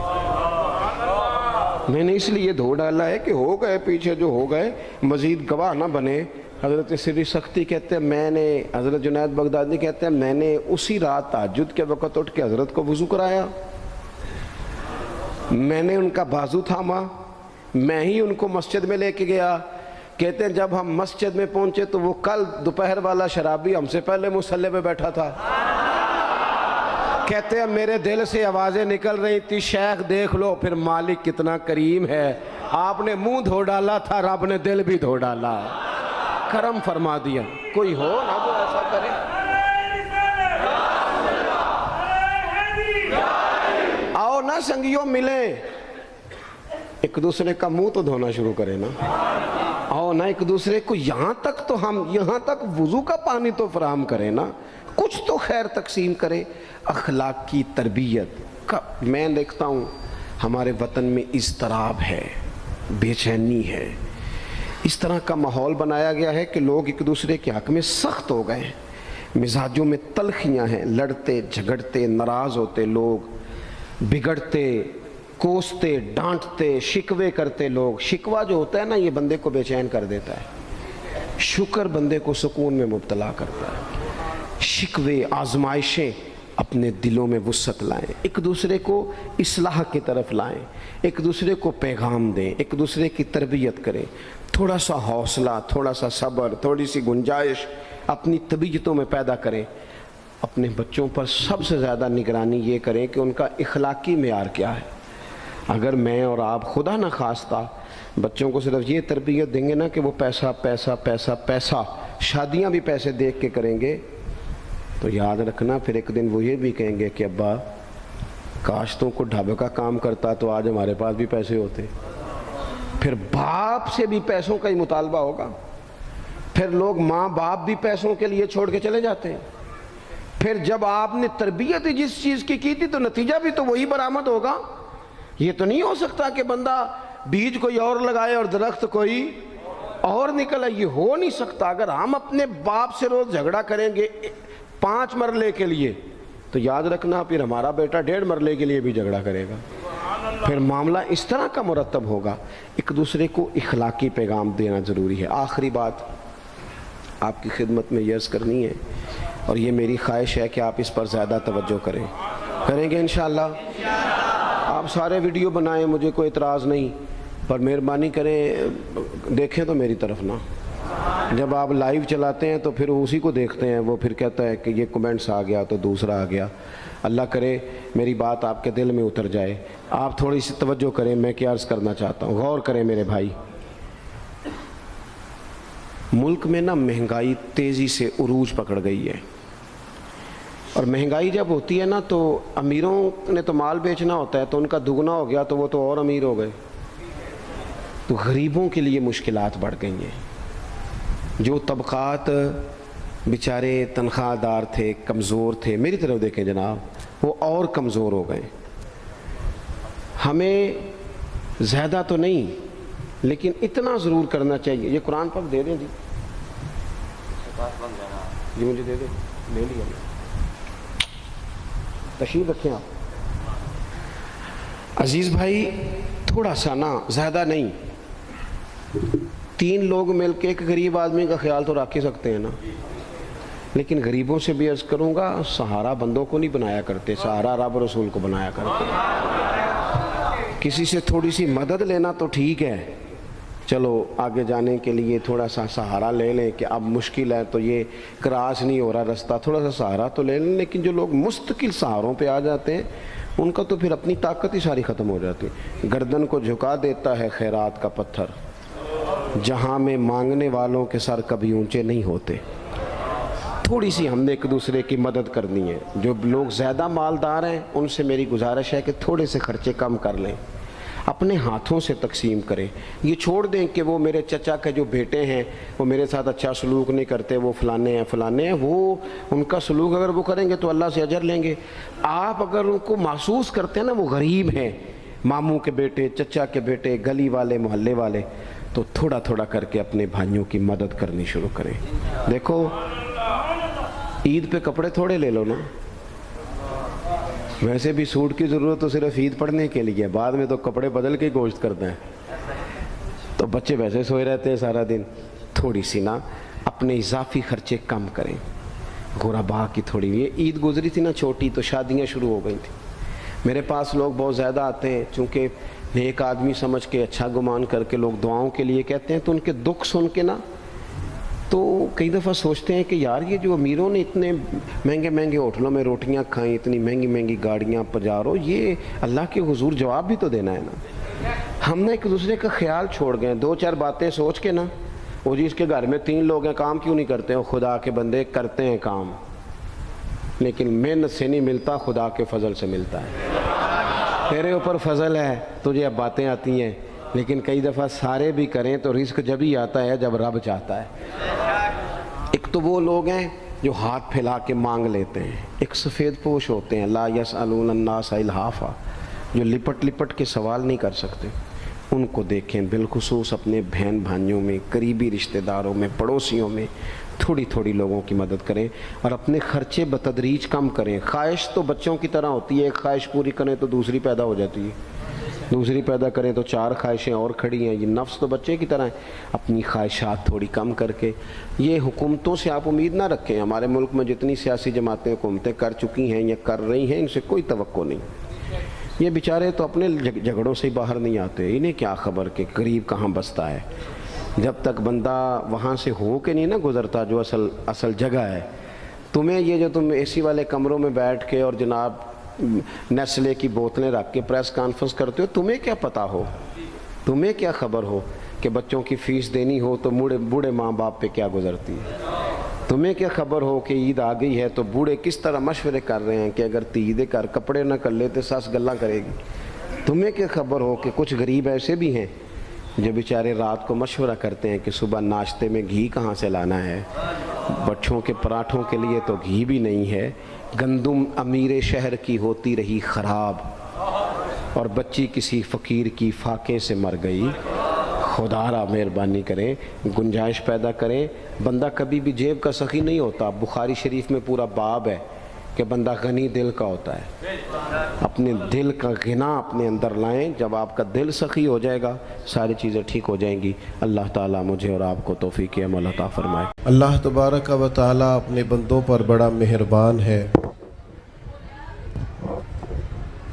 میں نے اس لیے دھو ڈالا ہے کہ ہو گئے پیچھے جو ہو گئے مزید گواہ نہ بنے، حضرت سری سختی کہتے ہیں میں نے، حضرت جنید بغدادی کہتے ہیں میں نے اسی رات تہجد کے وقت اٹھ کے حضرت کو وضو کرایا، میں نے ان کا بازو تھاما، میں ہی ان کو مسجد میں لے کے گیا۔ کہتے ہیں جب ہم مسجد میں پہنچے تو وہ کل دوپہر والا شرابی ہم سے پہلے مصلی پہ بیٹھا تھا۔ کہتے ہیں میرے دل سے آوازیں نکل رہی تھی، شیخ دیکھ لو پھر مالک کتنا کریم ہے، آپ نے منہ دھو ڈالا تھا، رب نے دل بھی دھو ڈالا، کرم فرما دیا۔ کوئی ہو نا جو ایسا کرے؟ آؤ نا سنگیوں ملیں، ایک دوسرے کا منہ تو دھونا شروع کرے نا، آؤ نا ایک دوسرے کو یہاں تک تو ہم یہاں تک وضو کا پانی تو فراہم کرے نا، کچھ تو خیر تقسیم کرے۔ اخلاق کی تربیت کا میں دیکھتا ہوں ہمارے وطن میں اضطراب ہے، بے چینی ہے، اس طرح کا ماحول بنایا گیا ہے کہ لوگ ایک دوسرے کے حق میں سخت ہو گئے ہیں، مزاجوں میں تلخیاں ہیں، لڑتے جھگڑتے ناراض ہوتے لوگ، بگڑتے کوستے ڈانٹتے شکوے کرتے لوگ۔ شکوہ جو ہوتا ہے نا یہ بندے کو بے چین کر دیتا ہے، شکر بندے کو سکون میں مبتلا کرتا ہے۔ شکوے آزمائشیں اپنے دلوں میں وسعت لائیں، ایک دوسرے کو اصلاح کی طرف لائیں، ایک دوسرے کو پیغام دیں، ایک دوسرے کی تربیت کریں، تھوڑا سا حوصلہ، تھوڑا سا صبر، تھوڑی سی گنجائش اپنی طبیعتوں میں پیدا کریں۔ اپنے بچوں پر سب سے زیادہ نگرانی یہ کریں کہ ان کا اخلاقی معیار کیا ہے۔ اگر میں اور آپ خدا نہ خواستہ بچوں کو صرف یہ تربیت دیں گے نا کہ وہ پیسہ پیسہ پیسہ پیسہ، شادیاں بھی پیسے دیکھ کے کریں گے، تو یاد رکھنا پھر ایک دن وہ یہ بھی کہیں گے کہ ابا کاش تم کو ڈھابے کا کام کرتا تو آج ہمارے پاس بھی پیسے ہوتے۔ پھر باپ سے بھی پیسوں کا ہی مطالبہ ہوگا، پھر لوگ ماں باپ بھی پیسوں کے لیے چھوڑ کے چلے جاتے ہیں۔ پھر جب آپ نے تربیت جس چیز کی تھی تو نتیجہ بھی تو وہی برآمد ہوگا۔ یہ تو نہیں ہو سکتا کہ بندہ بیج کوئی اور لگائے اور درخت کوئی اور نکلے، یہ ہو نہیں سکتا۔ اگر ہم اپنے باپ سے روز جھگڑا کریں گے 5 مرلے کے لیے تو یاد رکھنا پھر ہمارا بیٹا 1.5 مرلے کے لیے بھی جھگڑا کرے گا، پھر معاملہ اس طرح کا مرتب ہوگا۔ ایک دوسرے کو اخلاقی پیغام دینا ضروری ہے۔ آخری بات آپ کی خدمت میں عرض کرنی ہے، اور یہ میری خواہش ہے کہ آپ اس پر زیادہ توجہ کریں گے انشاءاللہ۔ آپ سارے ویڈیو بنائیں، مجھے کوئی اعتراض نہیں، پر مہربانی کریں دیکھیں تو میری طرف نہ۔ جب آپ لائیو چلاتے ہیں تو پھر اسی کو دیکھتے ہیں، وہ پھر کہتا ہے کہ یہ کمنٹس آ گیا تو دوسرا آ گیا۔ اللہ کرے میری بات آپ کے دل میں اتر جائے، آپ تھوڑی سی توجہ کریں۔ میں کیا عرض کرنا چاہتا ہوں، غور کریں میرے بھائی۔ ملک میں نا مہنگائی تیزی سے عروج پکڑ گئی ہے، اور مہنگائی جب ہوتی ہے نا تو امیروں نے تو مال بیچنا ہوتا ہے تو ان کا دگنا ہو گیا تو وہ تو اور امیر ہو گئے، تو غریبوں کے لیے مشکلات بڑھ گئی ہیں۔ جو طبقات بیچارے تنخواہ دار تھے، کمزور تھے، میری طرف دیکھیں جناب، وہ اور کمزور ہو گئے۔ ہمیں زیادہ تو نہیں لیکن اتنا ضرور کرنا چاہیے۔ یہ قرآن پاک دے دیں جی مجھے دے دیں، لے لیا تشریف رکھیں آپ۔ عزیز بھائی تھوڑا سا نا، زیادہ نہیں، 3 لوگ مل کے ایک غریب آدمی کا خیال تو رکھ ہی سکتے ہیں نا، لیکن غریبوں سے بھی عرض کروں گا سہارا بندوں کو نہیں بنایا کرتے، سہارا رب رسول کو بنایا کرتے۔ کسی سے تھوڑی سی مدد لینا تو ٹھیک ہے، چلو آگے جانے کے لیے تھوڑا سا سہارا لے لیں کہ اب مشکل ہے تو یہ کراس نہیں ہو رہا رستہ، تھوڑا سا سہارا تو لے لیں۔ لیکن جو لوگ مستقل سہاروں پہ آ جاتے ہیں ان کا تو پھر اپنی طاقت ہی ساری ختم ہو جاتی ہے۔ گردن کو جھکا دیتا ہے خیرات کا پتھر، جہاں میں مانگنے والوں کے سر کبھی اونچے نہیں ہوتے۔ تھوڑی سی ہم نے ایک دوسرے کی مدد کرنی ہے۔ جو لوگ زیادہ مالدار ہیں ان سے میری گزارش ہے کہ تھوڑے سے خرچے کم کر لیں، اپنے ہاتھوں سے تقسیم کریں۔ یہ چھوڑ دیں کہ وہ میرے چچا کے جو بیٹے ہیں وہ میرے ساتھ اچھا سلوک نہیں کرتے، وہ فلانے ہیں، وہ ان کا سلوک اگر وہ کریں گے تو اللہ سے اجر لیں گے۔ آپ اگر ان کو محسوس کرتے ہیں نا وہ غریب ہیں، ماموں کے بیٹے، چچا کے بیٹے، گلی والے، محلے والے، تو تھوڑا تھوڑا کر کے اپنے بھائیوں کی مدد کرنی شروع کریں۔ دیکھو عید پہ کپڑے تھوڑے لے لو نا، ویسے بھی سوٹ کی ضرورت تو صرف عید پڑھنے کے لیے، بعد میں تو کپڑے بدل کے گوشت کرتے ہیں، تو بچے ویسے سوئے رہتے ہیں سارا دن، تھوڑی سی نا اپنے اضافی خرچے کم کریں. غربا کی تھوڑی، یہ عید گزری تھی نا چھوٹی تو شادیاں شروع ہو گئی تھیں. میرے پاس لوگ بہت زیادہ آتے ہیں، چونکہ نیک آدمی سمجھ کے اچھا گمان کر کے لوگ دعاؤں کے لیے کہتے ہیں، تو ان کے دکھ سن کے نا تو کئی دفعہ سوچتے ہیں کہ یار یہ جو امیروں نے اتنے مہنگے مہنگے ہوٹلوں میں روٹیاں کھائیں، اتنی مہنگی مہنگی گاڑیاں پجارو، یہ اللہ کے حضور جواب بھی تو دینا ہے نا. ہم نے ایک دوسرے کا خیال چھوڑ گئے، دو چار باتیں سوچ کے نا، وہ جی اس کے گھر میں 3 لوگ ہیں، کام کیوں نہیں کرتے ہیں؟ خدا کے بندے کرتے ہیں کام، لیکن محنت سے نہیں ملتا، خدا کے فضل سے ملتا ہے. تیرے اوپر فضل ہے، تجھے اب باتیں آتی ہیں، لیکن کئی دفعہ سارے بھی کریں تو رزق جب ہی آتا ہے جب رب چاہتا ہے. ایک تو وہ لوگ ہیں جو ہاتھ پھیلا کے مانگ لیتے ہیں، ایک سفید پوش ہوتے ہیں لا یسألون الناس الحافا، جو لپٹ لپٹ کے سوال نہیں کر سکتے. ان کو دیکھیں، بالخصوص اپنے بہن بھائیوں میں، قریبی رشتہ داروں میں، پڑوسیوں میں تھوڑی تھوڑی لوگوں کی مدد کریں اور اپنے خرچے بتدریج کم کریں. خواہش تو بچوں کی طرح ہوتی ہے، ایک خواہش پوری کریں تو دوسری پیدا ہو جاتی ہے، دوسری پیدا کریں تو 4 خواہشیں اور کھڑی ہیں. یہ نفس تو بچے کی طرح ہے. اپنی خواہشات تھوڑی کم کر کے، یہ حکومتوں سے آپ امید نہ رکھیں. ہمارے ملک میں جتنی سیاسی جماعتیں حکومتیں کر چکی ہیں یا کر رہی ہیں، ان سے کوئی توقع نہیں. یہ بیچارے تو اپنے جھگڑوں سے ہی باہر نہیں آتے، انہیں کیا خبر کہ غریب کہاں بستا ہے. جب تک بندہ وہاں سے ہو کے نہیں نا گزرتا جو اصل جگہ ہے. تمہیں یہ جو تم اے سی والے کمروں میں بیٹھ کے اور جناب نیسلے کی بوتلیں رکھ کے پریس کانفرنس کرتے ہو، تمہیں کیا پتہ ہو، تمہیں کیا خبر ہو کہ بچوں کی فیس دینی ہو تو بوڑھے ماں باپ پہ کیا گزرتی ہے. تمہیں کیا خبر ہو کہ عید آ گئی ہے تو بوڑھے کس طرح مشورے کر رہے ہیں کہ اگر عید کر کپڑے نہ کر لے تو ساس گلاں کرے گی. تمہیں کیا خبر ہو کہ کچھ غریب ایسے بھی ہیں جو بیچارے رات کو مشورہ کرتے ہیں کہ صبح ناشتے میں گھی کہاں سے لانا ہے، بچوں کے پراٹھوں کے لیے تو گھی بھی نہیں ہے، گندم امیر شہر کی ہوتی رہی خراب اور بچی کسی فقیر کی فاقے سے مر گئی. خدا را مہربانی کریں، گنجائش پیدا کریں. بندہ کبھی بھی جیب کا سخی نہیں ہوتا. بخاری شریف میں پورا باب ہے کہ بندہ غنی دل کا ہوتا ہے. اپنے دل کا غنا اپنے اندر لائیں. جب آپ کا دل سخی ہو جائے گا ساری چیزیں ٹھیک ہو جائیں گی. اللہ تعالیٰ مجھے اور آپ کو توفیق عمل عطا فرمائے. اللہ تبارک و تعالیٰ اپنے بندوں پر بڑا مہربان ہے.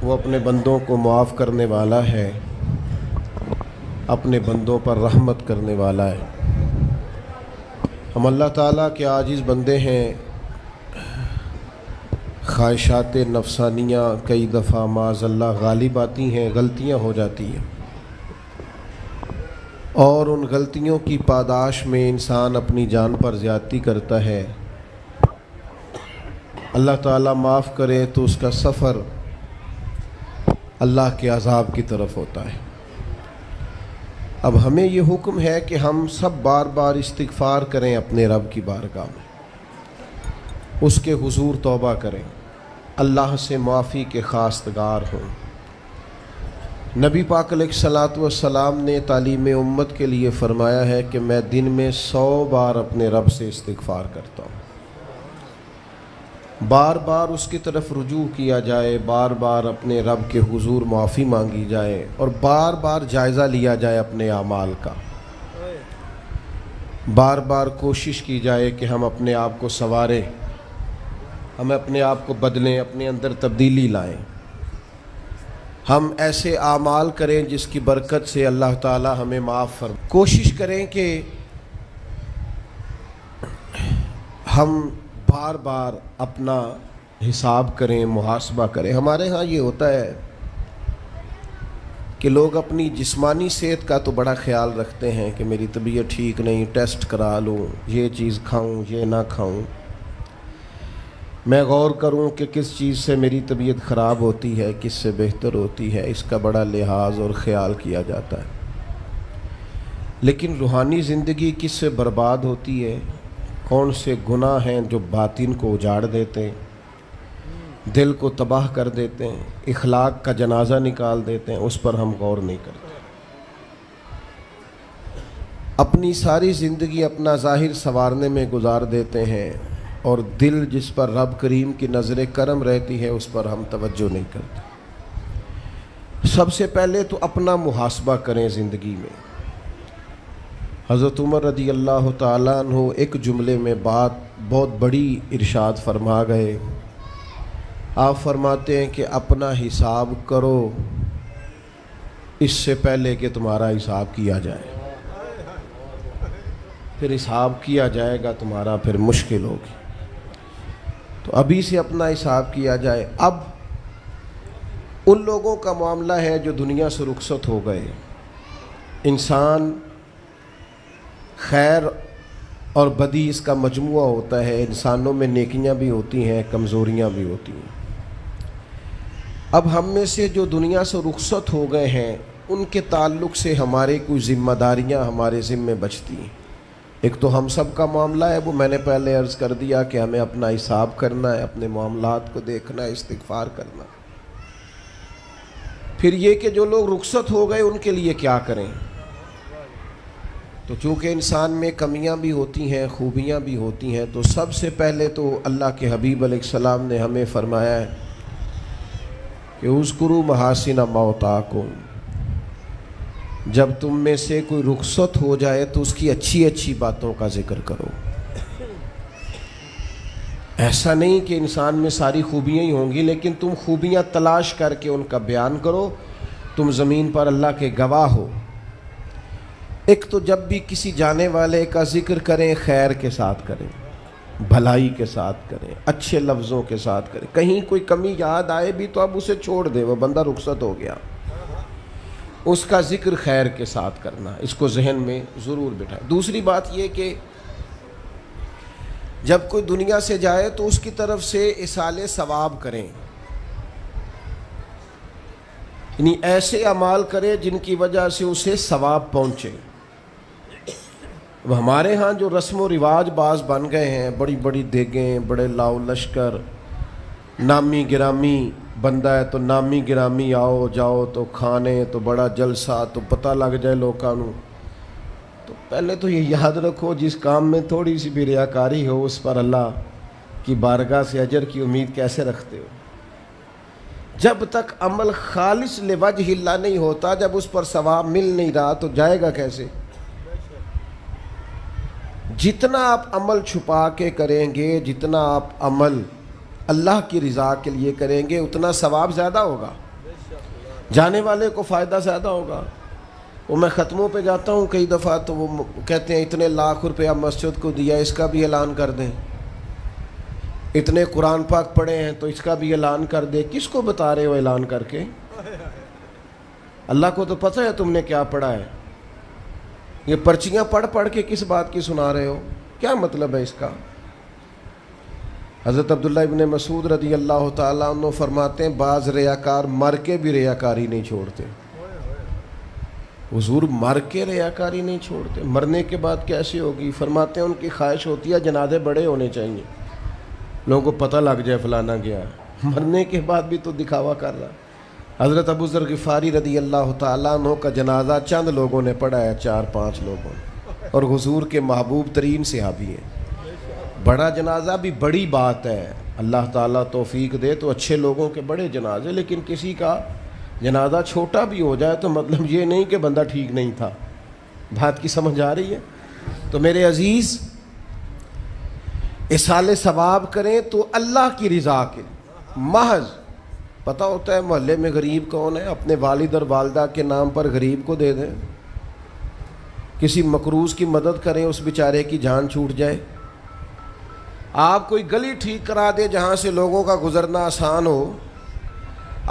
وہ اپنے بندوں کو معاف کرنے والا ہے، اپنے بندوں پر رحمت کرنے والا ہے. ہم اللہ تعالیٰ کے عاجز بندے ہیں. خواہشات نفسانیہ کئی دفعہ معاذ اللہ غالب آتی ہیں، غلطیاں ہو جاتی ہیں، اور ان غلطیوں کی پاداش میں انسان اپنی جان پر زیادتی کرتا ہے. اللہ تعالیٰ معاف کرے تو اس کا سفر اللہ کے عذاب کی طرف ہوتا ہے. اب ہمیں یہ حکم ہے کہ ہم سب بار بار استغفار کریں اپنے رب کی بارگاہ میں، اس کے حضور توبہ کریں، اللہ سے معافی کے خواستگار ہوں. نبی پاک علیہ الصلاۃ والسلام نے تعلیم امت کے لیے فرمایا ہے کہ میں دن میں 100 بار اپنے رب سے استغفار کرتا ہوں. بار بار اس کی طرف رجوع کیا جائے، بار بار اپنے رب کے حضور معافی مانگی جائے، اور بار بار جائزہ لیا جائے اپنے اعمال کا. بار بار کوشش کی جائے کہ ہم اپنے آپ کو سنواریں، ہم اپنے آپ کو بدلیں، اپنے اندر تبدیلی لائیں. ہم ایسے اعمال کریں جس کی برکت سے اللہ تعالی ہمیں معاف فرمائے. کوشش کریں کہ ہم بار بار اپنا حساب کریں، محاسبہ کریں. ہمارے ہاں یہ ہوتا ہے کہ لوگ اپنی جسمانی صحت کا تو بڑا خیال رکھتے ہیں کہ میری طبیعت ٹھیک نہیں، ٹیسٹ کرا لوں، یہ چیز کھاؤں، یہ نہ کھاؤں، میں غور کروں کہ کس چیز سے میری طبیعت خراب ہوتی ہے، کس سے بہتر ہوتی ہے. اس کا بڑا لحاظ اور خیال کیا جاتا ہے. لیکن روحانی زندگی کس سے برباد ہوتی ہے؟ کون سے گناہ ہیں جو باطن کو اجاڑ دیتے ہیں، دل کو تباہ کر دیتے ہیں، اخلاق کا جنازہ نکال دیتے ہیں، اس پر ہم غور نہیں کرتے. اپنی ساری زندگی اپنا ظاہر سنوارنے میں گزار دیتے ہیں، اور دل جس پر رب کریم کی نظر کرم رہتی ہے اس پر ہم توجہ نہیں کرتے. سب سے پہلے تو اپنا محاسبہ کریں زندگی میں. حضرت عمر رضی اللہ تعالیٰ عنہ ایک جملے میں بات بہت بڑی ارشاد فرما گئے. آپ فرماتے ہیں کہ اپنا حساب کرو اس سے پہلے کہ تمہارا حساب کیا جائے. پھر حساب کیا جائے گا تمہارا پھر مشکل ہوگی. تو ابھی سے اپنا حساب کیا جائے. اب ان لوگوں کا معاملہ ہے جو دنیا سے رخصت ہو گئے. انسان خیر اور بدی اس کا مجموعہ ہوتا ہے. انسانوں میں نیکیاں بھی ہوتی ہیں, کمزوریاں بھی ہوتی ہیں. اب ہم میں سے جو دنیا سے رخصت ہو گئے ہیں ان کے تعلق سے ہمارے کچھ ذمہ داریاں ہمارے ذمے بچتی ہیں. ایک تو ہم سب کا معاملہ ہے, وہ میں نے پہلے عرض کر دیا کہ ہمیں اپنا حساب کرنا ہے, اپنے معاملات کو دیکھنا ہے, استغفار کرنا. پھر یہ کہ جو لوگ رخصت ہو گئے ان کے لیے کیا کریں. تو چونکہ انسان میں کمیاں بھی ہوتی ہیں, خوبیاں بھی ہوتی ہیں, تو سب سے پہلے تو اللہ کے حبیب علیہ السلام نے ہمیں فرمایا ہے کہ اذکروا محاسن موتاکم. جب تم میں سے کوئی رخصت ہو جائے تو اس کی اچھی اچھی باتوں کا ذکر کرو. ایسا نہیں کہ انسان میں ساری خوبیاں ہی ہوں گی, لیکن تم خوبیاں تلاش کر کے ان کا بیان کرو. تم زمین پر اللہ کے گواہ ہو. ایک تو جب بھی کسی جانے والے کا ذکر کریں خیر کے ساتھ کریں, بھلائی کے ساتھ کریں, اچھے لفظوں کے ساتھ کریں. کہیں کوئی کمی یاد آئے بھی تو اب اسے چھوڑ دے, وہ بندہ رخصت ہو گیا. اس کا ذکر خیر کے ساتھ کرنا, اس کو ذہن میں ضرور بٹھائیں. دوسری بات یہ کہ جب کوئی دنیا سے جائے تو اس کی طرف سے ایصال ثواب کریں, یعنی ایسے اعمال کرے جن کی وجہ سے اسے ثواب پہنچے. اب ہمارے ہاں جو رسم و رواج بعض بن گئے ہیں, بڑی بڑی دیگیں, بڑے لاؤ لشکر, نامی گرامی بندہ ہے تو نامی گرامی آؤ جاؤ تو کھانے تو بڑا جلسہ تو پتہ لگ جائے لوگوں کو. تو پہلے تو یہ یاد رکھو جس کام میں تھوڑی سی بھی ریاکاری ہو اس پر اللہ کی بارگاہ سے اجر کی امید کیسے رکھتے ہو. جب تک عمل خالص لوجہ اللہ نہیں ہوتا, جب اس پر ثواب مل نہیں رہا تو جائے گا کیسے. جتنا آپ عمل چھپا کے کریں گے, جتنا آپ عمل اللہ کی رضا کے لیے کریں گے, اتنا ثواب زیادہ ہوگا, جانے والے کو فائدہ زیادہ ہوگا. وہ میں ختموں پہ جاتا ہوں کئی دفعہ تو وہ کہتے ہیں اتنے لاکھ روپیہ مسجد کو دیا, اس کا بھی اعلان کر دیں. اتنے قرآن پاک پڑھے ہیں تو اس کا بھی اعلان کر دے. کس کو بتا رہے ہو اعلان کر کے؟ اللہ کو تو پتہ ہے تم نے کیا پڑھا ہے. یہ پرچیاں پڑھ پڑھ کے کس بات کی سنا رہے ہو, کیا مطلب ہے اس کا. حضرت عبداللہ ابن مسعود رضی اللہ تعالیٰ عنہ فرماتے ہیں بعض ریاکار مر کے بھی ریاکاری نہیں چھوڑتے. حضور مر کے ریاکاری نہیں چھوڑتے, مرنے کے بعد کیسے ہوگی؟ فرماتے ہیں ان کی خواہش ہوتی ہے جنازے بڑے ہونے چاہیے, لوگوں کو پتہ لگ جائے فلانا گیا. مرنے کے بعد بھی تو دکھاوا کر رہا. حضرت ابو ذر غفاری رضی اللہ تعالیٰ عنہ کا جنازہ چند لوگوں نے پڑھا ہے, 4-5 لوگوں, اور حضور کے محبوب ترین صحابی ہیں. بڑا جنازہ بھی بڑی بات ہے, اللہ تعالیٰ توفیق دے تو اچھے لوگوں کے بڑے جنازے. لیکن کسی کا جنازہ چھوٹا بھی ہو جائے تو مطلب یہ نہیں کہ بندہ ٹھیک نہیں تھا. بات کی سمجھ آ رہی ہے؟ تو میرے عزیز, ایصال ثواب کریں تو اللہ کی رضا کے محض. پتہ ہوتا ہے محلے میں غریب کون ہے, اپنے والد اور والدہ کے نام پر غریب کو دے دیں. کسی مقروض کی مدد کریں, اس بیچارے کی جان چھوٹ جائے. آپ کوئی گلی ٹھیک کرا دیں جہاں سے لوگوں کا گزرنا آسان ہو.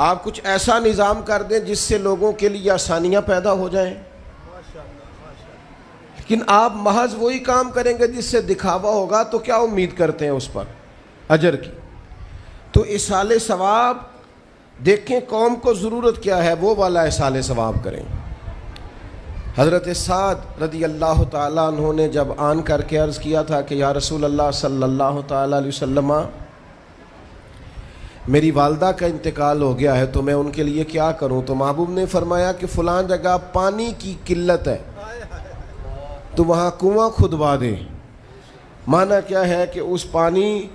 آپ کچھ ایسا نظام کر دیں جس سے لوگوں کے لیے آسانیاں پیدا ہو جائیں. لیکن آپ محض وہی کام کریں گے جس سے دکھاوا ہوگا تو کیا امید کرتے ہیں اس پر اجر کی. تو ایصال ثواب دیکھیں قوم کو ضرورت کیا ہے, وہ والا ایصال ثواب کریں. حضرت سعد رضی اللہ تعالیٰ عنہ نے جب آن کر کے عرض کیا تھا کہ یا رسول اللہ صلی اللہ تعالیٰ علیہ وسلم, میری والدہ کا انتقال ہو گیا ہے تو میں ان کے لیے کیا کروں. تو محبوب نے فرمایا کہ فلاں جگہ پانی کی قلت ہے تو وہاں کنواں کھدوا دے. معنی کیا ہے کہ اس پانی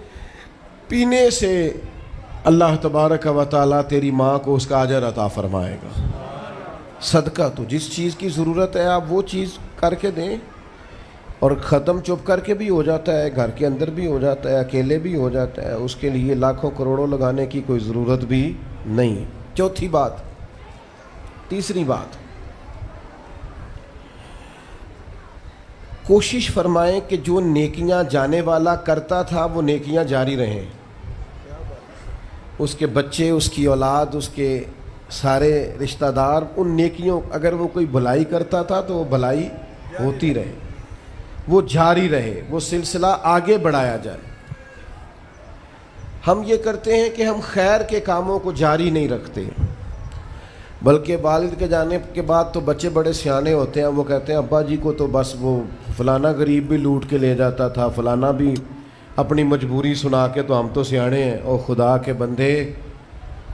پینے سے اللہ تبارک و تعالیٰ تیری ماں کو اس کا اجر عطا فرمائے گا. صدقہ تو جس چیز کی ضرورت ہے آپ وہ چیز کر کے دیں. اور ختم چپ کر کے بھی ہو جاتا ہے, گھر کے اندر بھی ہو جاتا ہے, اکیلے بھی ہو جاتا ہے. اس کے لیے لاکھوں کروڑوں لگانے کی کوئی ضرورت بھی نہیں. چوتھی بات, تیسری بات, کوشش فرمائیں کہ جو نیکیاں جانے والا کرتا تھا وہ نیکیاں جاری رہیں. اس کے بچے, اس کی اولاد, اس کے سارے رشتہ دار ان نیکیوں, اگر وہ کوئی بھلائی کرتا تھا تو وہ بھلائی ہوتی رہے, وہ جاری رہے, وہ سلسلہ آگے بڑھایا جائے. ہم یہ کرتے ہیں کہ ہم خیر کے کاموں کو جاری نہیں رکھتے, بلکہ والد کے جانے کے بعد تو بچے بڑے سیانے ہوتے ہیں, وہ کہتے ہیں ابا جی کو تو بس وہ فلانا غریب بھی لوٹ کے لے جاتا تھا, فلانا بھی اپنی مجبوری سنا کے, تو ہم تو سیانے ہیں. او خدا کے بندے,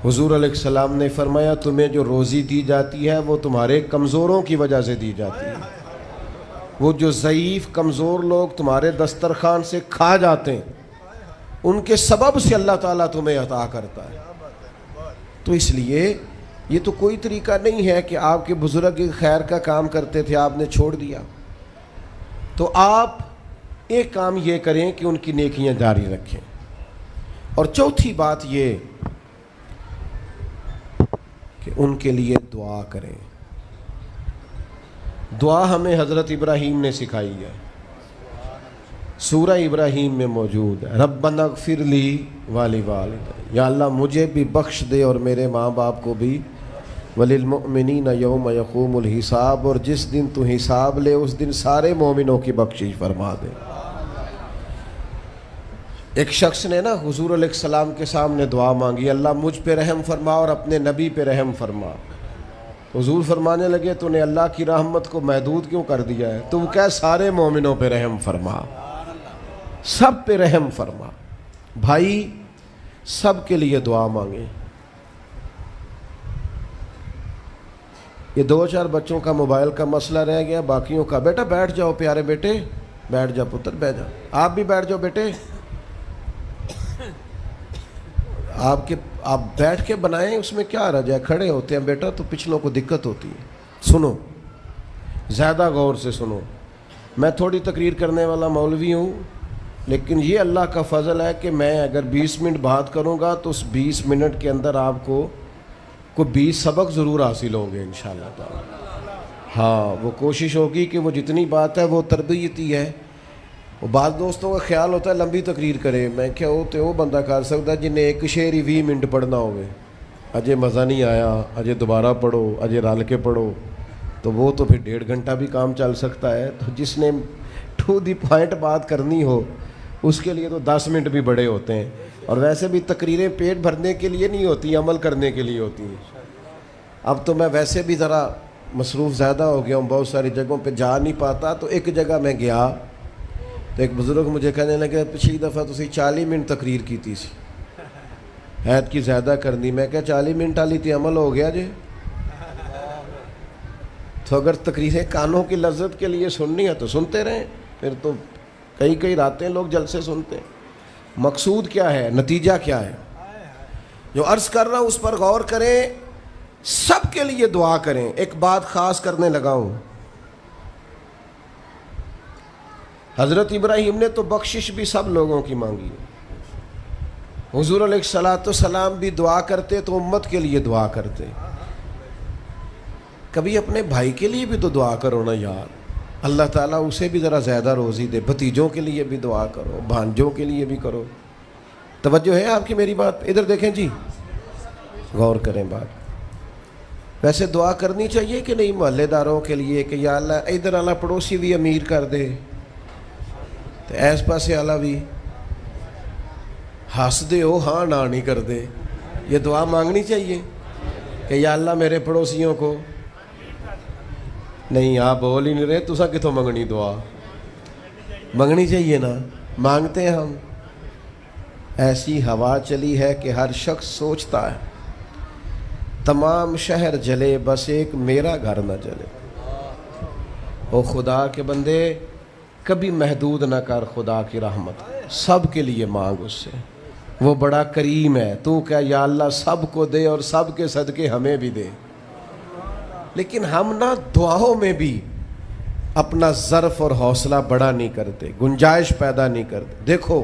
حضور علیہ السلام نے فرمایا تمہیں جو روزی دی جاتی ہے وہ تمہارے کمزوروں کی وجہ سے دی جاتی ہے. وہ جو ضعیف کمزور لوگ تمہارے دسترخوان سے کھا جاتے ہیں ان کے سبب سے اللہ تعالیٰ تمہیں عطا کرتا ہے. تو اس لیے یہ تو کوئی طریقہ نہیں ہے کہ آپ کے بزرگ خیر کا کام کرتے تھے, آپ نے چھوڑ دیا. تو آپ ایک کام یہ کریں کہ ان کی نیکیاں جاری رکھیں. اور چوتھی بات یہ کہ ان کے لیے دعا کریں. دعا ہمیں حضرت ابراہیم نے سکھائی ہے, سورہ ابراہیم میں موجود ہے. ربنا اغفر لی ولوالدی, یا اللہ مجھے بھی بخش دے اور میرے ماں باپ کو بھی. وللمؤمنین یوم یقوم الحساب, اور جس دن تو حساب لے اس دن سارے مومنوں کی بخشش فرما دے. ایک شخص نے نا حضور علیہ السلام کے سامنے دعا مانگی, اللہ مجھ پہ رحم فرما اور اپنے نبی پہ رحم فرما. حضور فرمانے لگے تو نے اللہ کی رحمت کو محدود کیوں کر دیا ہے, تم کہہ سارے مومنوں پہ رحم فرما, سب پہ رحم فرما. بھائی سب کے لیے دعا مانگیں. یہ 2-4 بچوں کا موبائل کا مسئلہ رہ گیا, باقیوں کا. بیٹا بیٹھ جاؤ پیارے بیٹے, بیٹھ جاؤ پتر, بیٹھ جاؤ. آپ بھی بیٹھ جاؤ بیٹے, آپ بیٹھ کے بنائیں, اس میں کیا رہ جائے. کھڑے ہوتے ہیں بیٹا تو پچھلوں کو دقت ہوتی ہے. سنو, زیادہ غور سے سنو. میں تھوڑی تقریر کرنے والا مولوی ہوں, لیکن یہ اللہ کا فضل ہے کہ میں اگر 20 منٹ بات کروں گا تو اس 20 منٹ کے اندر آپ کو 20 سبق ضرور حاصل ہوں گے انشاءاللہ تعالی. ہاں, وہ کوشش ہوگی کہ وہ جتنی بات ہے وہ تربیتی ہے. وہ بعض دوستوں کا خیال ہوتا ہے لمبی تقریر کرے. میں کیا ہوتے وہ بندہ کر سکتا جنہیں ایک شعر ہی 20 منٹ پڑھنا ہوگے, اجے مزہ نہیں آیا, اجے دوبارہ پڑھو, اجے رل کے پڑھو, تو وہ تو پھر 1.5 گھنٹہ بھی کام چل سکتا ہے. تو جس نے ٹو دی پوائنٹ بات کرنی ہو اس کے لیے تو 10 منٹ بھی بڑے ہوتے ہیں. اور ویسے بھی تقریریں پیٹ بھرنے کے لیے نہیں ہوتی, عمل کرنے کے لیے ہوتی ہیں. اب تو میں ویسے بھی ذرا مصروف زیادہ ہو گیا ہوں, بہت ساری جگہوں پہ جا نہیں پاتا. تو ایک جگہ میں گیا تو ایک بزرگ مجھے کہنے لگے پچھلی دفعہ تسی 40 منٹ تقریر کی تھی سی, حید کی زیادہ کرنی. میں کہا 40 منٹ والی تھی عمل ہو گیا جی. تو اگر تقریریں کانوں کی لذت کے لیے سننی ہے تو سنتے رہیں, پھر تو کئی راتیں لوگ جلسے سنتے ہیں. مقصود کیا ہے, نتیجہ کیا ہے, جو عرض کر رہا ہوں اس پر غور کریں. سب کے لیے دعا کریں. ایک بات خاص کرنے لگا ہوں, حضرت ابراہیم نے تو بخشش بھی سب لوگوں کی مانگی. حضور علیہ السلام بھی دعا کرتے تو امت کے لیے دعا کرتے. کبھی اپنے بھائی کے لیے بھی تو دعا کرو نا یار, اللہ تعالیٰ اسے بھی ذرا زیادہ روزی دے. بھتیجوں کے لیے بھی دعا کرو, بھانجوں کے لیے بھی کرو. توجہ ہے آپ کی میری بات پہ؟ ادھر دیکھیں جی, غور کریں بات. ویسے دعا کرنی چاہیے کہ نہیں محلے داروں کے لیے کہ یا اللہ ادھر والا پڑوسی بھی امیر کر دے, تو ایس پاسے والا بھی ہنس دے ہو, ہاں نہ نہیں کر دے. یہ دعا مانگنی چاہیے کہ یا اللہ میرے پڑوسیوں کو. نہیں آپ بول ہی نہیں رہے, تسا کتوں منگنی دعا. منگنی چاہیے نا, مانگتے ہیں ہم. ایسی ہوا چلی ہے کہ ہر شخص سوچتا ہے تمام شہر جلے بس ایک میرا گھر نہ جلے. او خدا کے بندے کبھی محدود نہ کر خدا کی رحمت, سب کے لیے مانگ اس سے. وہ بڑا کریم ہے. تو کہہ یا اللہ سب کو دے اور سب کے صدقے ہمیں بھی دے. لیکن ہم نہ دعاؤں میں بھی اپنا ظرف اور حوصلہ بڑا نہیں کرتے، گنجائش پیدا نہیں کرتے۔ دیکھو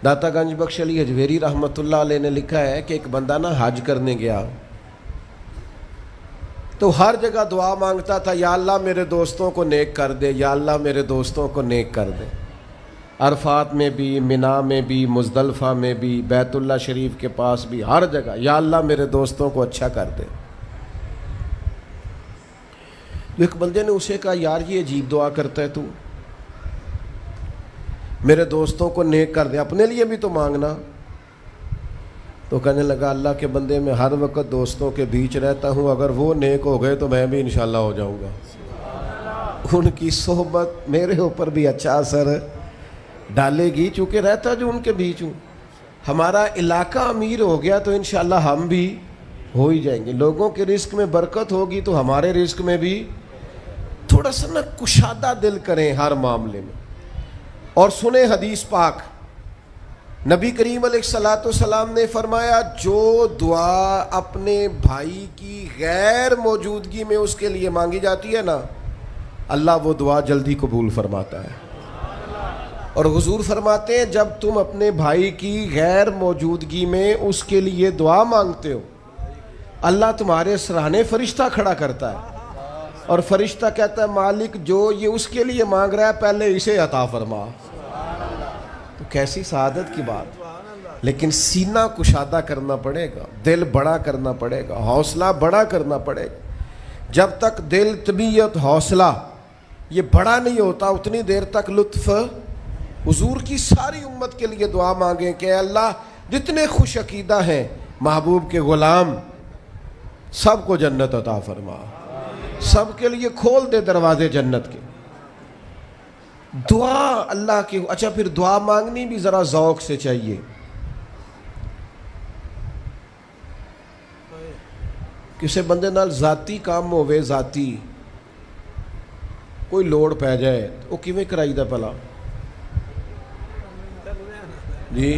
داتا گنج بخش علی حجویری رحمۃ اللہ علیہ نے لکھا ہے کہ ایک بندہ نا حج کرنے گیا تو ہر جگہ دعا مانگتا تھا، یا اللہ میرے دوستوں کو نیک کر دے، یا اللہ میرے دوستوں کو نیک کر دے۔ عرفات میں بھی، منا میں بھی، مزدلفہ میں بھی، بیت اللہ شریف کے پاس بھی، ہر جگہ یا اللہ میرے دوستوں کو اچھا کر دے۔ ایک بندے نے اسے کہا، یار یہ عجیب دعا کرتا ہے تو، میرے دوستوں کو نیک کر دے، اپنے لیے بھی تو مانگنا۔ تو کہنے لگا، اللہ کے بندے میں ہر وقت دوستوں کے بیچ رہتا ہوں، اگر وہ نیک ہو گئے تو میں بھی انشاءاللہ ہو جاؤں گا۔ ان کی صحبت میرے اوپر بھی اچھا اثر ڈالے گی، چونکہ رہتا جو ان کے بیچ ہوں۔ ہمارا علاقہ امیر ہو گیا تو انشاءاللہ ہم بھی ہو ہی جائیں گے۔ لوگوں کے رزق میں برکت ہوگی تو ہمارے رزق میں بھی تھوڑا سا نا کشادہ دل کریں ہر معاملے میں۔ اور سنیں حدیث پاک، نبی کریم علیہ الصلوۃ والسلام نے فرمایا، جو دعا اپنے بھائی کی غیر موجودگی میں اس کے لیے مانگی جاتی ہے نا، اللہ وہ دعا جلدی قبول فرماتا ہے۔ اور حضور فرماتے ہیں، جب تم اپنے بھائی کی غیر موجودگی میں اس کے لیے دعا مانگتے ہو، اللہ تمہارے سرانے فرشتہ کھڑا کرتا ہے، اور فرشتہ کہتا ہے، مالک جو یہ اس کے لیے مانگ رہا ہے پہلے اسے عطا فرما۔ تو کیسی سعادت کی بات۔ لیکن سینہ کشادہ کرنا پڑے گا، دل بڑا کرنا پڑے گا، حوصلہ بڑا کرنا پڑے گا۔ جب تک دل، طبیعت، حوصلہ یہ بڑا نہیں ہوتا، اتنی دیر تک لطف۔ حضور کی ساری امت کے لیے دعا مانگیں کہ اے اللہ جتنے خوش عقیدہ ہیں محبوب کے غلام، سب کو جنت عطا فرما، سب کے لیے کھول دے دروازے جنت کے۔ دعا اللہ کی۔ اچھا پھر دعا مانگنی بھی ذرا ذوق سے چاہیے۔ کسی بندے نال ذاتی کام ہوئے، ذاتی کوئی لوڑ پہ جائے وہ کیویں کرائی دا پلا؟ جی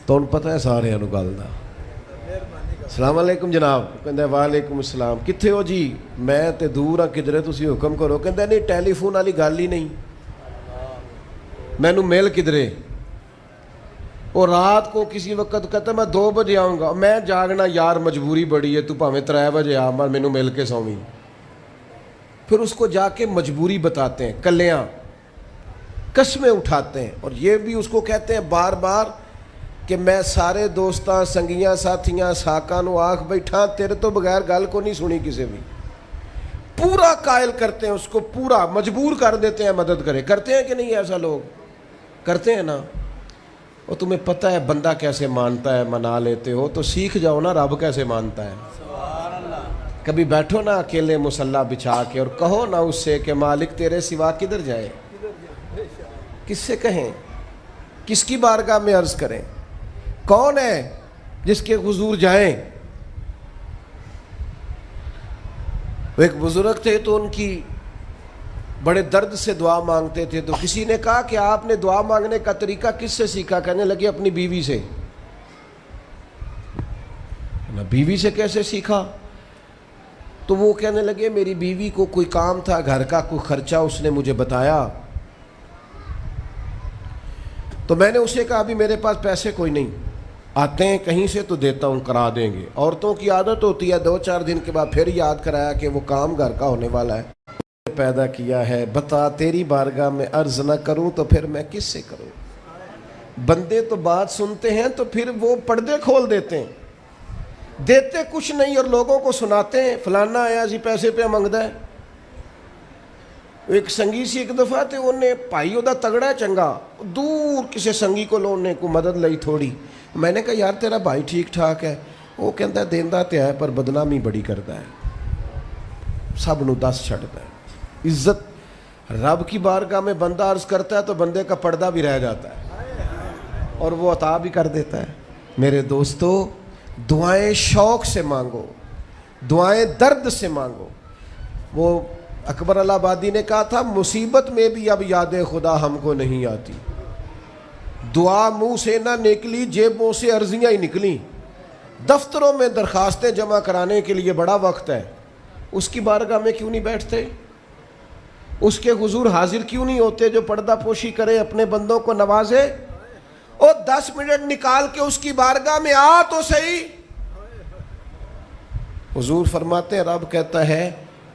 تو پتہ ہے سارے گل دا۔ السلام علیکم جناب، کہندا وعلیکم السلام، کتھے ہو جی؟ میں تے دور ہاں، کدھرے تسی حکم کرو۔ کہندا نہیں ٹیلی فون والی گل ہی نہیں، مینوں مل کدھرے؟ اور رات کو کسی وقت کہتا میں 2 بجے آؤں گا، میں جاگنا یار مجبوری بڑی ہے، تو پاویں 3 بجے آ، مینوں مل کے سویں۔ پھر اس کو جا کے مجبوری بتاتے ہیں، کلیاں قسمیں اٹھاتے ہیں، اور یہ بھی اس کو کہتے ہیں بار بار کہ میں سارے دوستاں، سنگیاں، ساتھیاں، ساکاں نو آکھ بیٹھا، تیرے تو بغیر گل کو نہیں سنی کسی بھی۔ پورا قائل کرتے ہیں اس کو، پورا مجبور کر دیتے ہیں مدد کرے۔ کرتے ہیں کہ نہیں ایسا؟ لوگ کرتے ہیں نا۔ اور تمہیں پتہ ہے بندہ کیسے مانتا ہے، منا لیتے ہو تو سیکھ جاؤ نا رب کیسے مانتا ہے۔ کبھی بیٹھو نا اکیلے مصلی بچھا کے اور کہو نا اس سے کہ مالک تیرے سوا کدھر جائے، کس سے کہیں، کس کی بارگاہ میں عرض کریں، کون ہے جس کے حضور جائیں۔ ایک بزرگ تھے تو ان کی بڑے درد سے دعا مانگتے تھے، تو کسی نے کہا کہ آپ نے دعا مانگنے کا طریقہ کس سے سیکھا؟ کہنے لگے اپنی بیوی سے۔ بیوی سے کیسے سیکھا؟ تو وہ کہنے لگے میری بیوی کو کوئی کام تھا گھر کا، کوئی خرچہ اس نے مجھے بتایا، تو میں نے اسے کہا ابھی میرے پاس پیسے کوئی نہیں، آتے ہیں کہیں سے تو دیتا ہوں، کرا دیں گے۔ عورتوں کی عادت ہوتی ہے 2-4 دن کے بعد پھر یاد کرایا کہ وہ کام گھر کا ہونے والا ہے، پیدا کیا ہے، بتا تیری بارگاہ میں عرض نہ کروں تو پھر میں کس سے کروں؟ بندے تو بات سنتے ہیں تو پھر وہ پردے کھول دیتے ہیں، دیتے کچھ نہیں اور لوگوں کو سناتے ہیں فلانا آیا جی پیسے پہ منگدا ہے۔ ایک سنگی سی ایک دفعہ تے انہیں پائی دا تگڑا ہے چنگا، دور کسی سنگی کو لونے کو مدد لئی تھوڑی، میں نے کہا یار تیرا بھائی ٹھیک ٹھاک ہے؟ وہ کہتا ہے دیندا تے ہے پر بدنامی بڑی کرتا ہے، سب نو دس چھڑتا ہے۔ عزت رب کی بارگاہ میں بندہ عرض کرتا ہے تو بندے کا پردہ بھی رہ جاتا ہے اور وہ عطا بھی کر دیتا ہے۔ میرے دوستو دعائیں شوق سے مانگو، دعائیں درد سے مانگو۔ وہ اکبر الہآبادی نے کہا تھا مصیبت میں بھی اب یاد خدا ہم کو نہیں آتی، دعا منہ سے نہ نکلی جیبوں سے عرضیاں ہی نکلیں، دفتروں میں درخواستیں جمع کرانے کے لیے بڑا وقت ہے، اس کی بارگاہ میں کیوں نہیں بیٹھتے؟ اس کے حضور حاضر کیوں نہیں ہوتے جو پردہ پوشی کرے، اپنے بندوں کو نوازے؟ اور 10 منٹ نکال کے اس کی بارگاہ میں آ تو صحیح۔ حضور فرماتے ہیں رب کہتا ہے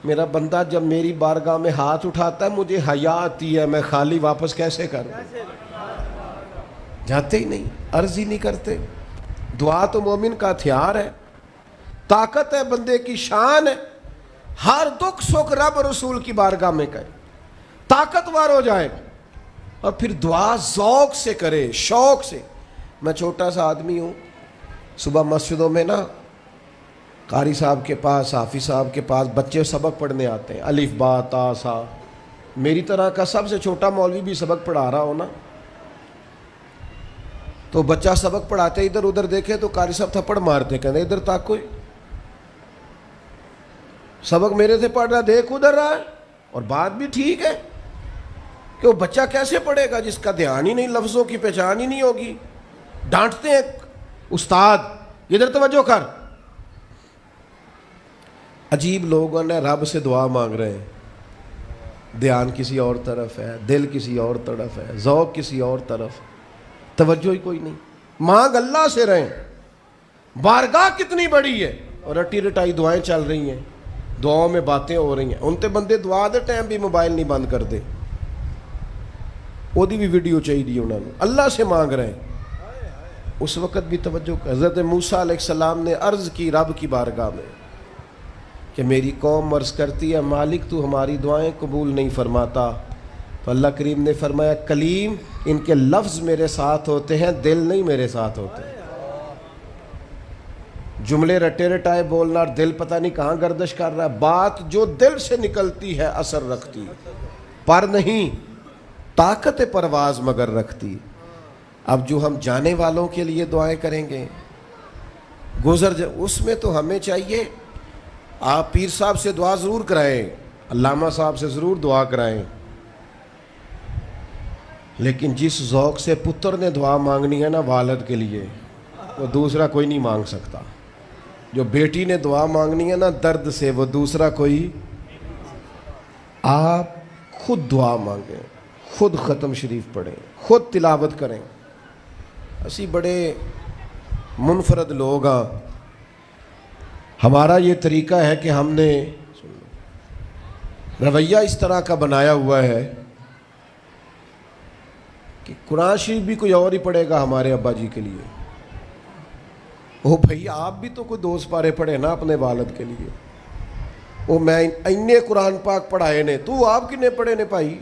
میرا بندہ جب میری بارگاہ میں ہاتھ اٹھاتا ہے مجھے حیا آتی ہے، میں خالی واپس کیسے کر دوں؟ جاتے ہی نہیں، عرض ہی نہیں کرتے۔ دعا تو مومن کا ہتھیار ہے، طاقت ہے بندے کی، شان ہے۔ ہر دکھ سکھ رب رسول کی بارگاہ میں کرے، طاقتور ہو جائے، اور پھر دعا ذوق سے کرے، شوق سے۔ میں چھوٹا سا آدمی ہوں، صبح مسجدوں میں نا قاری صاحب کے پاس، حافظ صاحب کے پاس بچے سبق پڑھنے آتے ہیں، الف با تا سا۔ میری طرح کا سب سے چھوٹا مولوی بھی سبق پڑھا رہا ہو نا، تو بچہ سبق پڑھاتے ادھر ادھر دیکھے تو قاری صاحب تھپڑ مارتے، کہتے ادھر تاک کوئی سبق میرے سے پڑھ رہا، دیکھ ادھر رہا ہے۔ اور بات بھی ٹھیک ہے کہ وہ بچہ کیسے پڑھے گا جس کا دھیان ہی نہیں، لفظوں کی پہچان ہی نہیں ہوگی۔ ڈانٹتے ہیں استاد ادھر توجہ کر۔ عجیب لوگوں نے رب سے دعا مانگ رہے ہیں، دھیان کسی اور طرف ہے، دل کسی اور طرف ہے، ذوق کسی اور طرف، توجہ ہی کوئی نہیں۔ مانگ اللہ سے رہیں، بارگاہ کتنی بڑی ہے، اور رٹی رٹائی دعائیں چل رہی ہیں، دعاؤں میں باتیں ہو رہی ہیں۔ ان تے بندے دعا دے ٹائم بھی موبائل نہیں بند کر دے، وہ دی بھی ویڈیو چاہیے انہوں نے، اللہ سے مانگ رہے ہیں۔ اس وقت بھی توجہ کر، حضرت موسیٰ علیہ السلام نے عرض کی رب کی بارگاہ میں کہ میری قوم عرض کرتی ہے مالک تو ہماری دعائیں قبول نہیں فرماتا، تو اللہ کریم نے فرمایا کلیم ان کے لفظ میرے ساتھ ہوتے ہیں، دل نہیں میرے ساتھ ہوتے۔ جملے رٹے رٹائے بولنا اور دل پتہ نہیں کہاں گردش کر رہا ہے۔ بات جو دل سے نکلتی ہے اثر رکھتی، پر نہیں طاقت پرواز مگر رکھتی۔ اب جو ہم جانے والوں کے لیے دعائیں کریں گے، اس میں تو ہمیں چاہیے آپ پیر صاحب سے دعا ضرور کرائیں، علامہ صاحب سے ضرور دعا کرائیں، لیکن جس ذوق سے پتر نے دعا مانگنی ہے نا والد کے لیے، وہ دوسرا کوئی نہیں مانگ سکتا۔ جو بیٹی نے دعا مانگنی ہے نا درد سے، وہ دوسرا کوئی۔ آپ خود دعا مانگیں، خود ختم شریف پڑھیں، خود تلاوت کریں۔ اسی بڑے منفرد لوگ ہاں، ہمارا یہ طریقہ ہے کہ ہم نے رویہ اس طرح کا بنایا ہوا ہے کہ قرآن شریف بھی کوئی اور ہی پڑھے گا ہمارے ابا جی کے لیے۔ وہ بھائی آپ بھی تو کوئی 2 سپارے پڑھے نا اپنے والد کے لیے۔ وہ میں انے قرآن پاک پڑھائے نے، تو آپ کنے پڑھے نے بھائی؟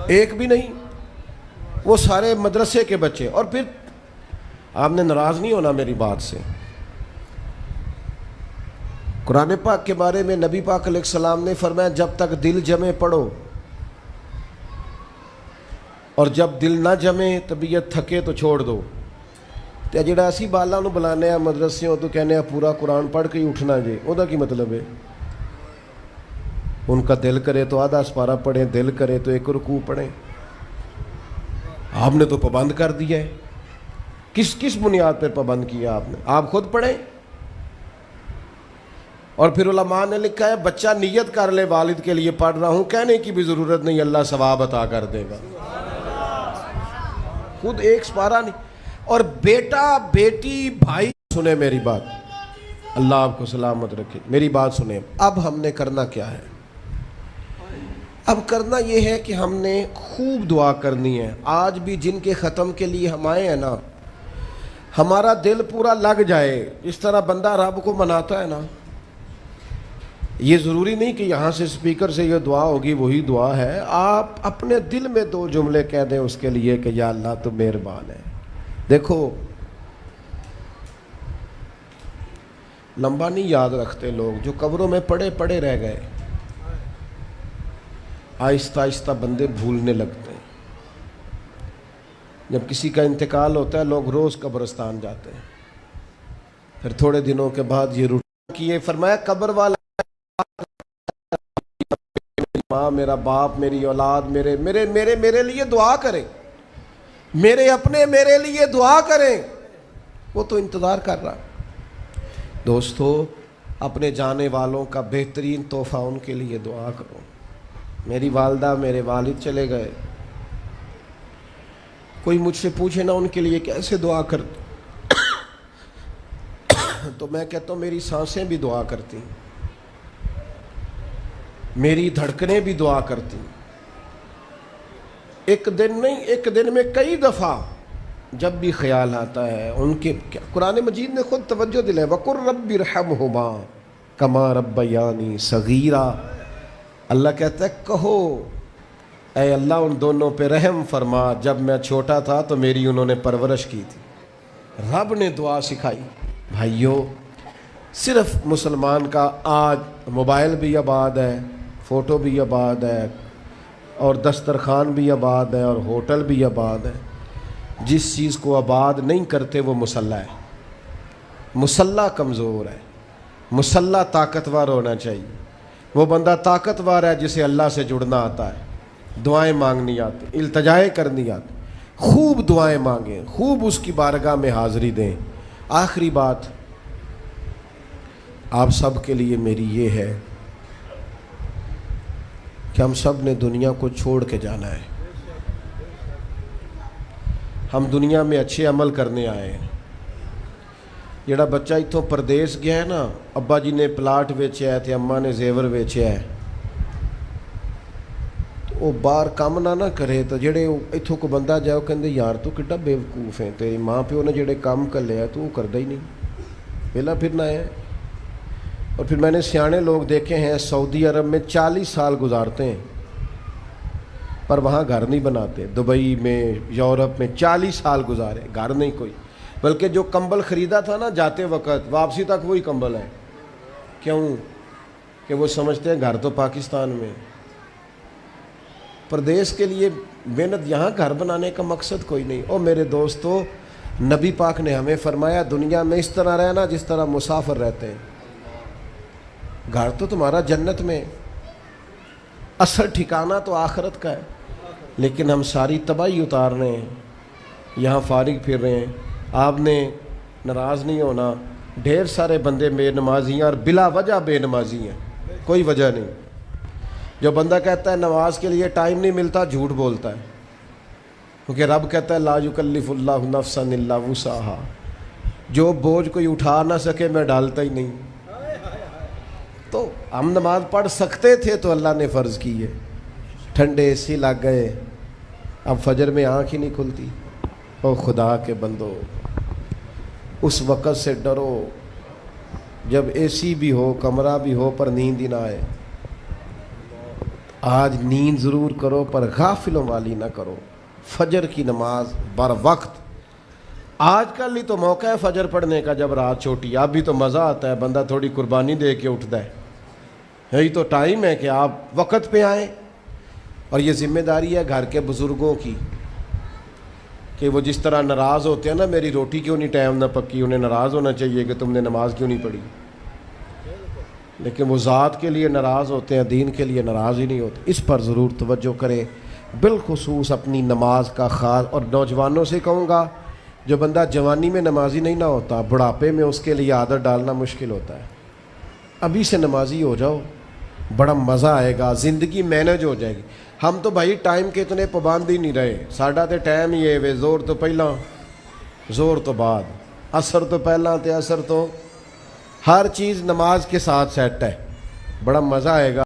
ایک بھی نہیں، وہ سارے مدرسے کے بچے۔ اور پھر آپ نے ناراض نہیں ہونا میری بات سے، قرآن پاک کے بارے میں نبی پاک علیہ السلام نے فرمایا جب تک دل جمے پڑھو، اور جب دل نہ جمے طبیعت تھکے تو چھوڑ دو۔ تو جڑا اسی بالا نو بلانے ہیں مدرسیوں تو کہنے ہیں پورا قرآن پڑھ کے ہی اٹھنا جے، وہ دا کی مطلب ہے؟ ان کا دل کرے تو آدھا سپارہ پڑھیں، دل کرے تو 1 رکوع پڑھیں۔ آپ نے تو پابند کر دیا ہے۔ کس بنیاد پر پابند کیا آپ نے؟ آپ خود پڑھیں۔ اور پھر علماء نے لکھا ہے بچہ نیت کر لے والد کے لیے پڑھ رہا ہوں، کہنے کی بھی ضرورت نہیں، اللہ ثواب عطا کر دے گا۔ خود ایک سپارہ نہیں۔ اور بیٹا بیٹی بھائی سنیں میری بات، اللہ آپ کو سلامت رکھے، میری بات سنیں۔ اب ہم نے کرنا کیا ہے؟ اب کرنا یہ ہے کہ ہم نے خوب دعا کرنی ہے۔ آج بھی جن کے ختم کے لیے ہم آئے ہیں نا، ہمارا دل پورا لگ جائے، اس طرح بندہ رب کو مناتا ہے نا۔ یہ ضروری نہیں کہ یہاں سے سپیکر سے یہ دعا ہوگی وہی دعا ہے، آپ اپنے دل میں 2 جملے کہہ دیں اس کے لیے کہ یا اللہ تو مہربان ہے۔ دیکھو لمبا نہیں یاد رکھتے لوگ، جو قبروں میں پڑے رہ گئے، آہستہ آہستہ بندے بھولنے لگتے ہیں۔ جب کسی کا انتقال ہوتا ہے لوگ روز قبرستان جاتے ہیں، پھر تھوڑے دنوں کے بعد یہ روٹین کیے، فرمایا قبر والا ماں، میرا باپ، میری اولاد میرے لیے دعا کریں، میرے اپنے میرے لیے دعا کریں۔ وہ تو انتظار کر رہا۔ دوستو اپنے جانے والوں کا بہترین تحفہ ان کے لیے دعا کرو. میری والدہ میرے والد چلے گئے, کوئی مجھ سے پوچھے نا ان کے لیے کیسے دعا کرتے تو میں کہتا ہوں میری سانسیں بھی دعا کرتی, میری دھڑکنیں بھی دعا کرتی. ایک دن نہیں, ایک دن میں کئی دفعہ جب بھی خیال آتا ہے ان کے, قرآن مجید نے خود توجہ دلائی, وَقُلْ رَبِّ ارْحَمْهُمَا كَمَا رَبَّيَانِي صَغِيرًا. اللہ کہتا ہے کہو اے اللہ ان دونوں پہ رحم فرما, جب میں چھوٹا تھا تو میری انہوں نے پرورش کی تھی. رب نے دعا سکھائی. بھائیو, صرف مسلمان کا آج موبائل بھی آباد ہے, فوٹو بھی آباد ہے, اور دسترخوان بھی آباد ہے, اور ہوٹل بھی آباد ہے. جس چیز کو آباد نہیں کرتے وہ مسلح ہے. مسلح کمزور ہے, مسلح طاقتور ہونا چاہیے. وہ بندہ طاقتور ہے جسے اللہ سے جڑنا آتا ہے, دعائیں مانگنی آتی, التجائیں کرنی آتی. خوب دعائیں مانگیں, خوب اس کی بارگاہ میں حاضری دیں. آخری بات آپ سب کے لیے میری یہ ہے کہ ہم سب نے دنیا کو چھوڑ کے جانا ہے. ہم دنیا میں اچھے عمل کرنے آئے ہیں. جڑا بچہ اتوں پردیس گیا ہے نا, ابا جی نے پلاٹ ویچیا ہے تے اماں نے زیور ویچیا ہے, وہ باہر کام نہ کرے تو جڑے اتوں کو بندہ جائے وہ کہندے یار تو کڈا بیوقوف ہے, تیری ماں پیو نے جڑے کام کر لیا تو وہ کردا ہی نہیں, ویلا پھرنا ہے. اور پھر میں نے سیانے لوگ دیکھے ہیں سعودی عرب میں 40 سال گزارتے ہیں پر وہاں گھر نہیں بناتے. دبئی میں, یورپ میں 40 سال گزارے, گھر نہیں کوئی, بلکہ جو کمبل خریدا تھا نا جاتے وقت واپسی تک وہی کمبل ہے. کیوں کہ وہ سمجھتے ہیں گھر تو پاکستان میں. پردیس کے لیے محنت, یہاں گھر بنانے کا مقصد کوئی نہیں. اور میرے دوستو, نبی پاک نے ہمیں فرمایا دنیا میں اس طرح رہنا جس طرح مسافر رہتے ہیں. گھر تو تمہارا جنت میں, اصل ٹھکانہ تو آخرت کا ہے. لیکن ہم ساری تباہی اتار رہے ہیں, یہاں فارغ پھر رہے ہیں. آپ نے ناراض نہیں ہونا, ڈھیر سارے بندے بے نمازی ہیں اور بلا وجہ بے نمازی ہیں, کوئی وجہ نہیں. جو بندہ کہتا ہے نماز کے لیے ٹائم نہیں ملتا, جھوٹ بولتا ہے, کیونکہ رب کہتا ہے لا یکلف اللہ نفسا الا وسعہا, جو بوجھ کوئی اٹھا نہ سکے میں ڈالتا ہی نہیں. تو ہم نماز پڑھ سکتے تھے تو اللہ نے فرض کی ہے. ٹھنڈے اے سی لگ گئے, اب فجر میں آنکھ ہی نہیں کھلتی. او خدا کے بندو, اس وقت سے ڈرو جب اے سی بھی ہو, کمرہ بھی ہو, پر نیند ہی نہ آئے. آج نیند ضرور کرو پر غافلوں والی نہ کرو. فجر کی نماز بر وقت. آج کل ہی تو موقع ہے فجر پڑھنے کا جب رات چھوٹی, اب بھی تو مزہ آتا ہے, بندہ تھوڑی قربانی دے کے اٹھتا ہے. یہی تو ٹائم ہے کہ آپ وقت پہ آئیں. اور یہ ذمہ داری ہے گھر کے بزرگوں کی کہ وہ جس طرح ناراض ہوتے ہیں نا میری روٹی کیوں نہیں ٹائم نہ پکی, انہیں ناراض ہونا چاہیے کہ تم نے نماز کیوں نہیں پڑھی. لیکن وہ ذات کے لیے ناراض ہوتے ہیں, دین کے لیے ناراض ہی نہیں ہوتے. اس پر ضرور توجہ کریں, بالخصوص اپنی نماز کا خاص. اور نوجوانوں سے کہوں گا, جو بندہ جوانی میں نمازی نہیں نہ ہوتا, بڑھاپے میں اس کے لیے عادت ڈالنا مشکل ہوتا ہے. ابھی سے نمازی ہو جاؤ, بڑا مزہ آئے گا, زندگی مینج ہو جائے گی. ہم تو بھائی ٹائم کے اتنے پابند ہی نہیں رہے. ساڈا تے ٹائم ہی ہے وے, زور تو پہلا زور تو بعد, عصر تو پہلا تے عصر تو, ہر چیز نماز کے ساتھ سیٹ ہے. بڑا مزہ آئے گا.